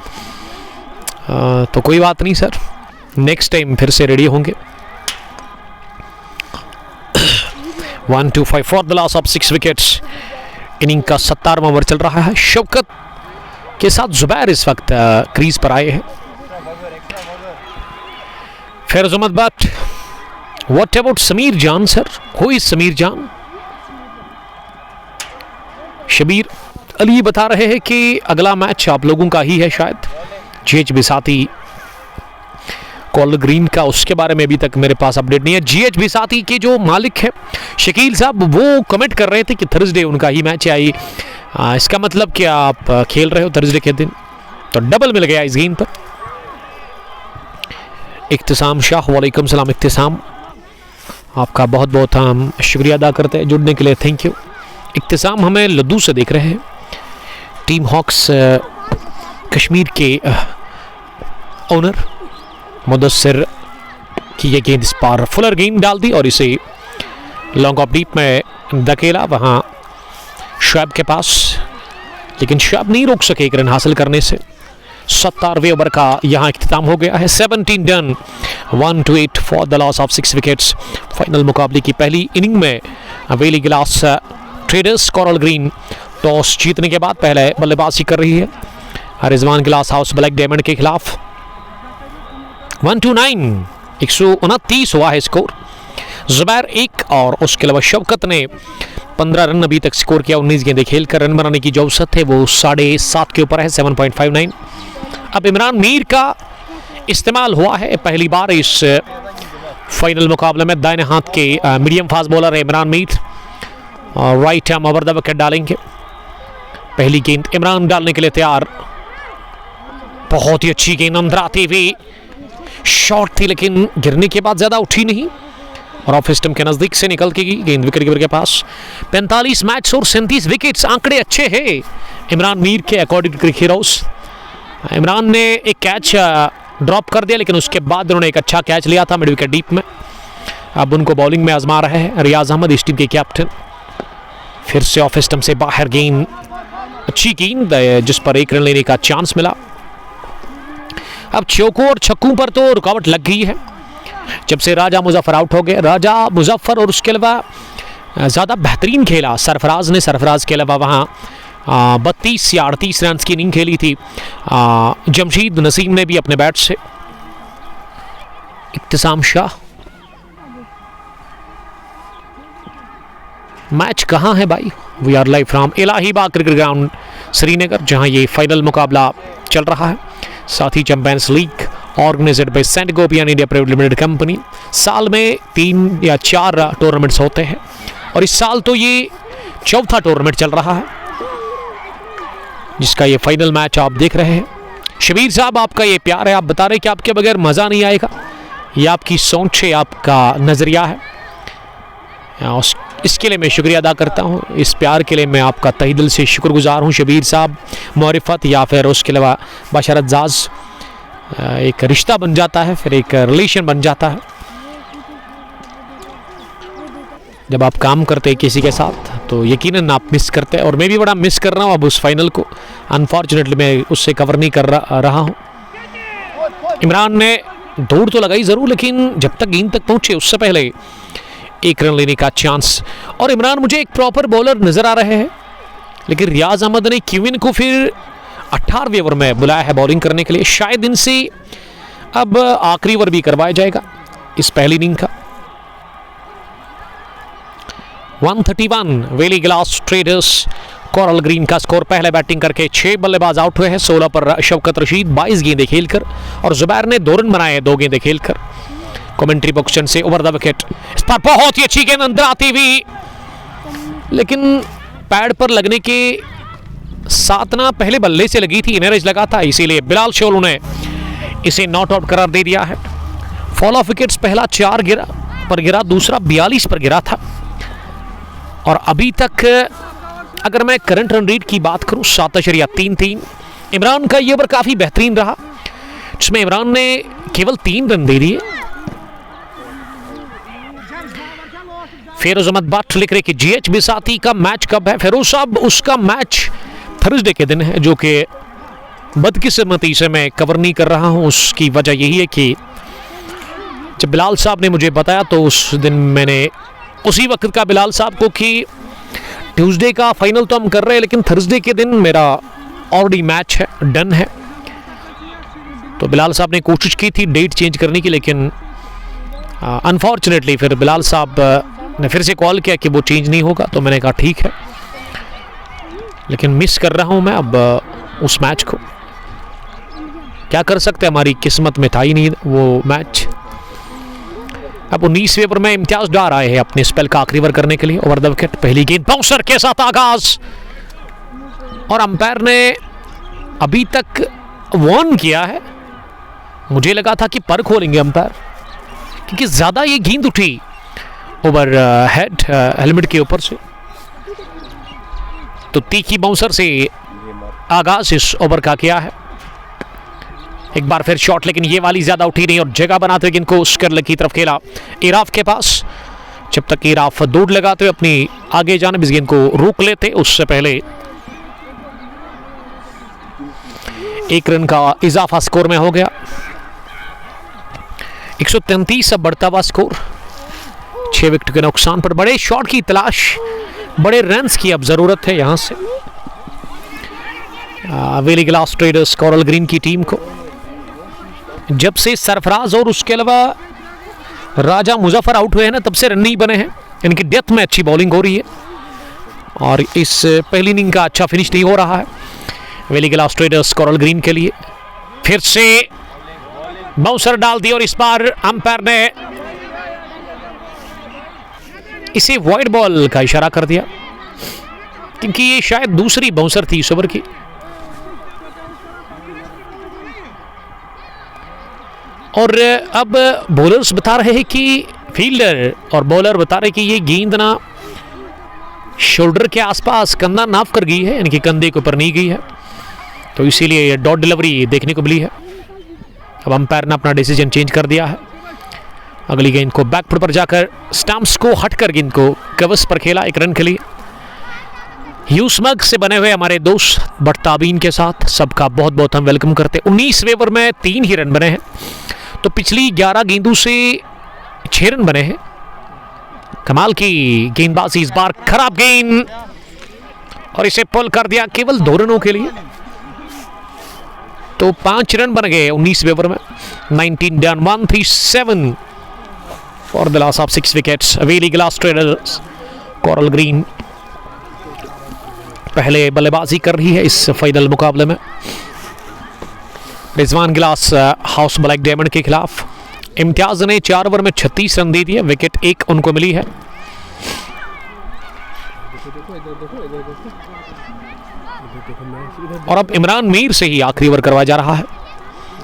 तो कोई बात नहीं सर, नेक्स्ट टाइम फिर से रेडी होंगे। 1 2 5 for the loss of 6 wickets. Inning का 17वां ओवर चल रहा है। शौकत के साथ जुबैर इस वक्त क्रीज पर आए हैं। Feroz Ahmad Butt, what about Sameer Jan sir? Who is Sameer जान? शबीर अली बता रहे हैं कि अगला मैच आप लोगों का ही है शायद, GHB साथी कोरल ग्रीन का, उसके बारे में अभी तक मेरे पास अपडेट नहीं है। GHB साथी के जो मालिक है शकील साहब, वो कमेंट कर रहे थे कि थर्सडे उनका ही मैच है। इसका मतलब कि आप खेल रहे हो थर्सडे के दिन, तो डबल मिल गया इस गेम पर। इख्तिसाम शाह, वालेकुम सलाम इख्तिसाम, आपका बहुत बहुत हम शुक्रिया अदा करते हैं जुड़ने के लिए, थैंक यू। इख्तिसाम हमें लद्दू से देख रहे हैं। टीम हॉक्स कश्मीर के ओनर मुदस्सिर की ये गेंद इस पार फुलर गेंद डाल दी और इसे लॉन्ग ऑफ डीप में धकेला वहाँ शुएब के पास, लेकिन शुएब नहीं रोक सके एक रन हासिल करने से। 17वें ओवर का यहाँ इख्तिताम हो गया है। 17 done, 1 to 8 for the loss of 6 wickets. Final मुकाबले की पहली इनिंग में valley glass traders coral green toss जीतने के बाद पहले बल्लेबाजी कर रही है रिजवान गिलास हाउस ब्लैक डायमंड के खिलाफ। 129 129 हुआ है स्कोर। जुबैर 1 और उसके अलावा शौकत ने 15 रन अभी तक स्कोर किया। 19 गेंदें खेलकर रन बनाने की जो औसत है वो 7.5 के ऊपर है, 7.59। अब इमरान मीर का इस्तेमाल हुआ है पहली बार इस फाइनल मुकाबले में। दाहिने हाथ के मीडियम फास्ट बॉलर है इमरान मीर और right arm over the wicket डालेंगे। पहली गेंद इमरान डालने के लिए तैयार। बहुत ही अच्छी गेंद अंदर आती हुई शॉट थी, लेकिन गिरने के बाद ज़्यादा उठी नहीं और ऑफ स्टंप के नज़दीक से निकल के गई गेंद विकेट कीपर के पास। 45 मैच और 37 विकेट्स, आंकड़े अच्छे हैं इमरान मीर के according to cricket house. Imran ने एक कैच ड्रॉप कर दिया, लेकिन उसके बाद उन्होंने एक अच्छा कैच लिया था मिड विकेट डीप में। अब उनको बॉलिंग में आजमा रहे हैं रियाज अहमद, इस टीम के कैप्टन। फिर से ऑफ स्टंप से बाहर गेंद, अच्छी गेंद जिस पर 1 रन लेने का चांस मिला। अब चौकों और छक्कों पर तो रुकावट लग गई है जब से राजा मुजफ्फर आउट हो गए। राजा मुजफ्फर और उसके अलावा ज़्यादा बेहतरीन खेला सरफराज ने। सरफराज के अलावा वहाँ 32 या 38 रन की इनिंग खेली थी जमशीद नसीम ने भी अपने बैट से। इब्तिसाम शाह, मैच कहाँ है भाई? We are live from Ilahibagh cricket ground Srinagar, जहाँ ये फाइनल मुकाबला चल रहा है। साथ ही champions league organised by Saint Gobain India private limited company. साल में 3 या 4 टूर्नामेंट्स होते हैं और इस साल तो ये चौथा टूर्नामेंट चल रहा है जिसका ये फाइनल मैच आप देख रहे हैं। शबीर साहब, आपका ये प्यार है, आप बता रहे कि आपके बगैर मज़ा नहीं आएगा, ये आपकी सोच है, आपका नज़रिया है। इसके लिए मैं शुक्रिया अदा करता हूँ, इस प्यार के लिए मैं आपका तहे दिल से शुक्रगुजार हूँ शबीर साहब। मारिफत या फिर उसके अलावा बशरत जाज, एक रिश्ता बन जाता है, फिर एक रिलेशन बन जाता है जब आप काम करते हैं किसी के साथ, तो यकीनन आप मिस करते हैं। और मैं भी बड़ा मिस कर रहा हूँ अब उस फाइनल को। अनफॉर्चुनेटली मैं उससे कवर नहीं कर रहा हूँ। इमरान ने दौड़ तो लगाई ज़रूर, लेकिन जब तक गेंद तक पहुँचे उससे पहले एक रन लेने का चांस। और इमरान मुझे एक प्रॉपर बॉलर नज़र आ रहे हैं, लेकिन रियाज अहमद ने क्यूइन को फिर 18वें ओवर में बुलाया है बॉलिंग करने के लिए। शायद इनसे अब आखिरी ओवर भी करवाया जाएगा इस पहली इनिंग का। 131 वेली ग्लास ट्रेडर्स कोरल ग्रीन का स्कोर। पहले बैटिंग करके 6 बल्लेबाज आउट हुए हैं। 16 पर शौकत रशीद 22 गेंदें खेलकर, और जुबैर ने 2 रन बनाए 2 गेंदें खेलकर। कमेंट्री बॉक्स से ओवर द विकेट, इस पर बहुत ही अच्छी गेंद अंदर आती हुई, लेकिन पैड पर लगने के साथ ना पहले बल्ले से लगी थी, इनर एज लगा था, इसीलिए बिलाल शोलू ने इसे नॉट आउट करार दे दिया है। फॉल ऑफ विकेट्स पहला 4 पर गिरा, दूसरा 42 पर गिरा था। और अभी तक अगर मैं करंट रन रेट की बात करूं 7.33। इमरान का ये ओवर काफ़ी बेहतरीन रहा, जिसमें इमरान ने केवल 3 रन दे दिए। फेरोज अहमद भट्ट लिख रहे कि जीएच बिसाती का मैच कब है? फेरोज साहब, उसका मैच थर्सडे के दिन है, जो कि बदकिस्मती से मैं कवर नहीं कर रहा हूं। उसकी वजह यही है कि जब बिलाल साहब ने मुझे बताया तो उस दिन मैंने उसी वक्त का बिलाल साहब को कि ट्यूसडे का फाइनल तो हम कर रहे हैं, लेकिन थर्सडे के दिन मेरा ऑलरेडी मैच है, डन है। तो बिलाल साहब ने कोशिश की थी डेट चेंज करने की, लेकिन अनफॉर्चुनेटली फिर बिलाल साहब ने फिर से कॉल किया कि वो चेंज नहीं होगा। तो मैंने कहा ठीक है, लेकिन मिस कर रहा हूं मैं अब उस मैच को। क्या कर सकते हैं, हमारी किस्मत में था ही नहीं वो मैच। अब 19वें ओवर में इम्तियाज डार आए हैं अपने स्पेल का आखिरी ओवर करने के लिए। ओवर द विकेट, पहली गेंद बाउंसर के साथ आगाज, और अंपायर ने अभी तक वार्न किया है। मुझे लगा था कि पर खोलेंगे अंपायर, क्योंकि ज़्यादा ये गेंद उठी ओवर हेड हेलमेट के ऊपर से। तो तीखी बाउंसर से आगाज इस ओवर का किया है। एक बार फिर शॉट, लेकिन ये वाली ज्यादा उठी नहीं, और जगह बनाते हुए इनको स्कर्ल की तरफ खेला इराफ के पास। जब तक इराफ दौड़ लगाते हुए अपनी आगे जाने इस गेंद को रोक लेते, उससे पहले 1 रन का इजाफा स्कोर में हो गया। 133 अब बढ़ता हुआ स्कोर, 6 विकेट के नुकसान पर। बड़े शॉट की तलाश, बड़े रन्स की अब जरूरत है यहां से वेली ग्लास ट्रेडर्स कोरल ग्रीन की टीम को। जब से सरफराज और उसके अलावा राजा मुजफ्फर आउट हुए हैं ना, तब से रन नहीं बने हैं। इनकी डेथ में अच्छी बॉलिंग हो रही है, और इस पहली इनिंग का अच्छा फिनिश नहीं हो रहा है वेली ग्लास ट्रेडर्स कोरल ग्रीन के लिए। फिर से बाउंसर डाल दी, और इस बार अंपायर ने इसे वाइड बॉल का इशारा कर दिया, क्योंकि ये शायद दूसरी बाउंसर थी इस ओवर की। और अब बॉलर्स बता रहे हैं कि फील्डर और बॉलर बता रहे हैं कि ये गेंद ना शोल्डर के आसपास कंधा नाप कर गई है, यानी कि कंधे के ऊपर नहीं गई है, तो इसीलिए ये डॉट डिलीवरी देखने को मिली है। अब अंपायर ने अपना डिसीजन चेंज कर दिया है। अगली गेंद को बैकफुट पर जाकर स्टंप्स को हटकर गेंद को कवच पर खेला 1 रन के लिए। ह्यूस्मग से बने हुए हमारे दोस्त बटताबीन के साथ सबका बहुत बहुत हम वेलकम करते। 19वें ओवर में 3 ही रन बने हैं, तो पिछली 11 गेंदों से 6 रन बने हैं। कमाल की गेंदबाजी इस बार, खराब गेंद और इसे पुल कर दिया केवल 2 रनों के लिए। तो 5 रन बन गए 19वें ओवर में। 19 done, 137 for the loss of 6 wickets. Valley glass traders coral green पहले बल्लेबाजी कर रही है इस फाइनल मुकाबले में। रिजवान गिलास हाउस ब्लैक डायमंड के खिलाफ। इम्तियाज ने 4 ओवर में 36 रन दे दिए, विकेट 1 उनको मिली है। और अब इमरान मीर से ही आखिरी ओवर करवाया जा रहा है।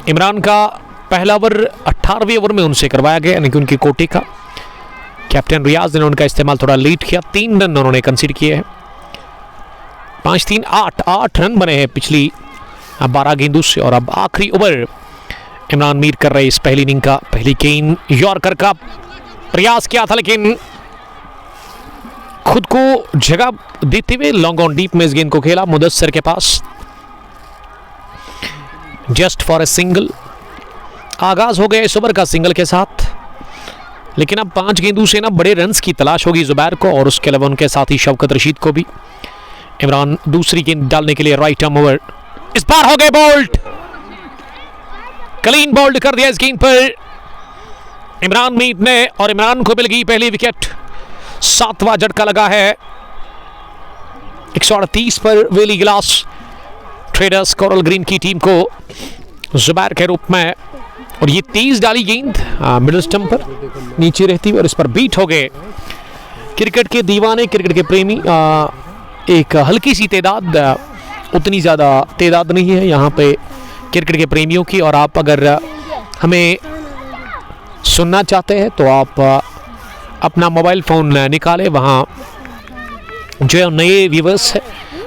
इमरान का पहला ओवर 18वें ओवर में उनसे करवाया गया, यानी कि उनकी कोटे का। कैप्टन रियाज ने उनका इस्तेमाल थोड़ा लेट किया, 3 रन उन्होंने कंसीड किए हैं। 5-3 8 रन बने हैं पिछली 12 गेंदों से। और अब आखिरी ओवर इमरान मीर कर रहे इस पहली इनिंग का। पहली गेंद यॉर्कर का प्रयास किया था, लेकिन खुद को जगह देते हुए लॉन्ग ऑन डीप में इस गेंद को खेला मुदस्सिर के पास, जस्ट फॉर ए सिंगल। आगाज हो गया इस ओवर का सिंगल के साथ, लेकिन अब 5 गेंदों से ना बड़े रन्स की तलाश होगी जुबैर को और उसके अलावा उनके साथी शौकत रशीद को भी। इमरान दूसरी गेंद डालने के लिए राइट आर्म ओवर, इस बार हो गए बोल्ड, क्लीन बोल्ड कर दिया इस गेंद पर इमरान मीर ने और इमरान को मिल गई पहली विकेट। 7वां झटका लगा है 138 पर वेली ग्लास ट्रेडर्स कोरल ग्रीन की टीम को जुबैर के रूप में। और ये तेज डाली गेंद मिडिल स्टंप पर नीचे रहती हुई और इस पर बीट हो गए क्रिकेट के दीवाने, क्रिकेट के प्रेमी। एक हल्की सी तादाद, उतनी ज़्यादा तादाद नहीं है यहाँ पे क्रिकेट के प्रेमियों की। और आप अगर हमें सुनना चाहते हैं तो आप अपना मोबाइल फ़ोन निकालें, वहाँ जो है नए व्यूवर्स है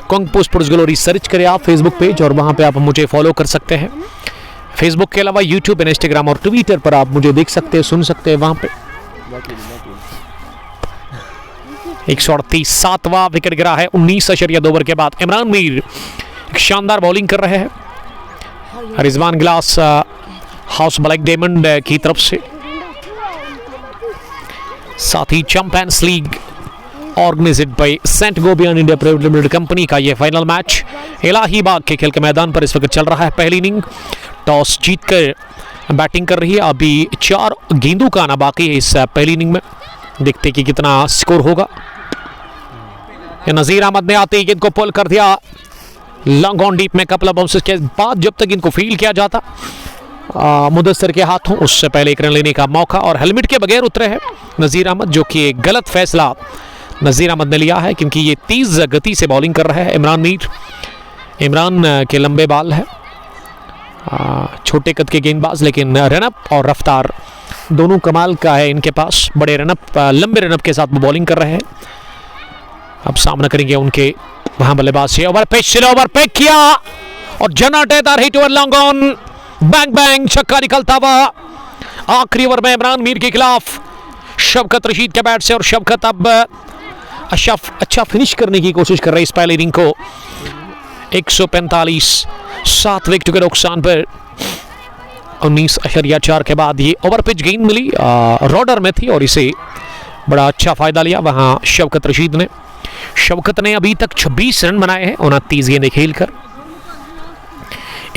कोंगपू स्पोर्ट्स ग्लोरी सर्च करें आप फेसबुक पेज, और वहाँ पे आप मुझे फॉलो कर सकते हैं। फेसबुक के अलावा यूट्यूब, इंस्टाग्राम और ट्विटर पर आप मुझे देख सकते हैं, सुन सकते हैं वहाँ पे। 138 7वां विकेट गिरा है 19.2 ओवर के बाद। इमरान मीर एक शानदार बॉलिंग कर रहे हैं रिजवान गिलास हाउस ब्लैक डायमंड की तरफ से। साथ ही champions league organised by Saint Gobain India private limited company का यह फाइनल मैच इलाहीबाग के खेल के मैदान पर इस वक्त चल रहा है। पहली इनिंग टॉस जीतकर बैटिंग कर रही है। अभी 4 गेंदों का आना बाकी है इस पहली इनिंग में, देखते कि कितना स्कोर होगा। नजीर अहमद ने आते ही गेंद को पुल कर दिया लॉन्ग ऑन डीप में। कपल ऑफ बाउंसेस के बाद जब तक इनको फील्ड किया जाता मुदस्सिर के हाथों, उससे पहले 1 रन लेने का मौका और हेलमेट के बगैर उतरे हैं नजीर अहमद, जो कि एक गलत फैसला नजीर अहमद ने लिया है क्योंकि ये तेज गति से बॉलिंग कर रहा है इमरान मीर। इमरान के लंबे बाल है, छोटे कद के गेंदबाज, लेकिन रनअप और रफ्तार दोनों कमाल का है इनके पास। बड़े रनअप, लंबे रनअप के साथ वो बॉलिंग कर रहे हैं। अब सामना करेंगे उनके वहां बल्लेबाज से। ओवर पे स्लो ओवर पे किया और generator hit over long on, bang bang छक्का निकलता हुआ आखिरी ओवर में इमरान मीर के खिलाफ शौकत रशीद के बैट से। और शौकत अब अच्छा फिनिश करने की कोशिश कर रहे इस पहले इनिंग को। 145 7 विकेट के नुकसान पर 19.4 के बाद ये ओवर पिच गेंद मिली, रॉडर में थी और इसे बड़ा अच्छा फायदा लिया वहां शौकत रशीद ने। शौकत ने अभी तक 26 रन बनाए हैं 29 गेंदें खेलकर।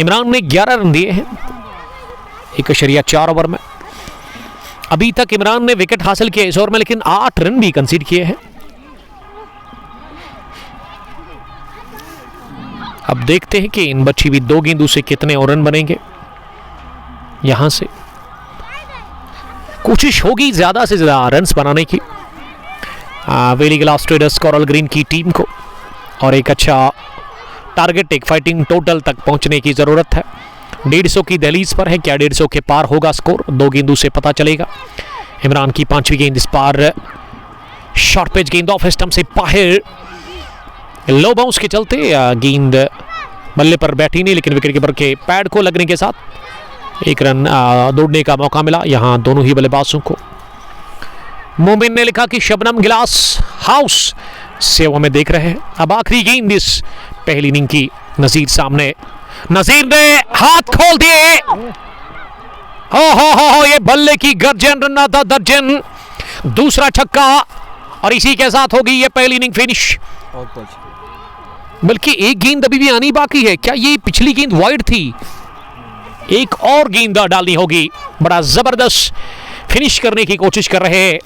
इमरान ने 11 रन दिए हैं 1.4 ओवर में। अभी तक इमरान ने विकेट हासिल किया इस ओवर में, लेकिन 8 रन भी कंसीड किए हैं। अब देखते हैं कि इन बची हुई 2 गेंदों से कितने और रन बनेंगे। यहां से कोशिश होगी ज्यादा से ज्यादा रन्स बनाने की वेली ग्लास ट्रेडर्स कोरल ग्रीन की टीम को, और एक अच्छा टारगेट, एक फाइटिंग टोटल तक पहुंचने की जरूरत है। 150 की दहलीज पर है, क्या 150 के पार होगा स्कोर? 2 गेंदों से पता चलेगा। इमरान की 5वीं गेंद इस पार शॉर्ट पिच गेंद ऑफ स्टंप से बाहर, लो बाउंस के चलते गेंद बल्ले पर बैठी नहीं, लेकिन विकेट कीपर के पैड को लगने के साथ 1 रन दौड़ने का मौका मिला यहां दोनों ही बल्लेबाजों को। मोमिन ने लिखा कि शबनम गिलास हाउस सेवा में देख रहे हैं। अब आखिरी गेंद इस पहली इनिंग की नजीर सामने, नजीर ने हाथ खोल दिए। हो ये बल्ले की गर्जन, रन था दर्जन। दूसरा छक्का और इसी के साथ होगी ये पहली इनिंग फिनिश। बल्कि एक गेंद अभी भी आनी बाकी है। क्या ये पिछली गेंद वाइड थी? एक और गेंद डालनी होगी। बड़ा जबरदस्त फिनिश करने की कोशिश कर रहे हैं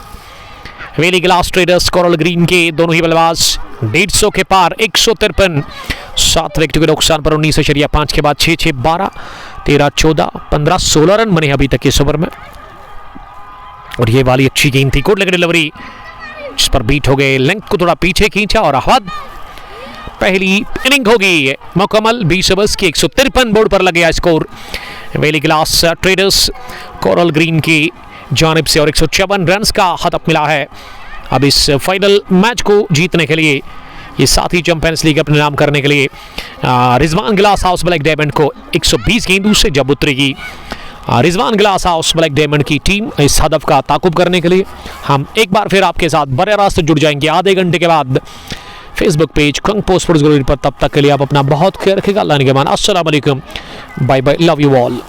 वेली ग्लास ट्रेडर्स कोरल ग्रीन के दोनों ही बल्लेबाज। 150 के पार, 153, 7 विकेट के नुकसान पर 19.5 के बाद 6-6, 12, 13, 14, 15, 16 रन बने अभी तक इस ओवर में। और ये वाली अच्छी गेंद थी, गुड लेग डिलीवरी, जिस पर बीट हो गए, लेंथ को थोड़ा पीछे खींचा और अहमद पहली इनिंग होगी मुकम्मल। 20 ओवर्स की 153 बोर्ड पर लग गया स्कोर वेली ग्लास ट्रेडर्स कोरल ग्रीन की जानिब से और 154 रन का हदफ मिला है। अब इस फाइनल मैच को जीतने के लिए, ये साथ ही चैंपियंस लीग अपने नाम करने के लिए Rizwan glass house black diamond को 120 गेंदों से जब उतरेगी Rizwan glass house black diamond की टीम इस हदफ का ताकुब करने के लिए, हम एक बार फिर आपके साथ बड़े रास्ते जुड़ जाएंगे आधे घंटे के बाद Facebook page Kang post sports पर। तब तक के लिए आप अपना बहुत ख्याल रखिएगा। अल्लाह ने के मान, अस्सलाम वालेकुम, bye bye, love you all.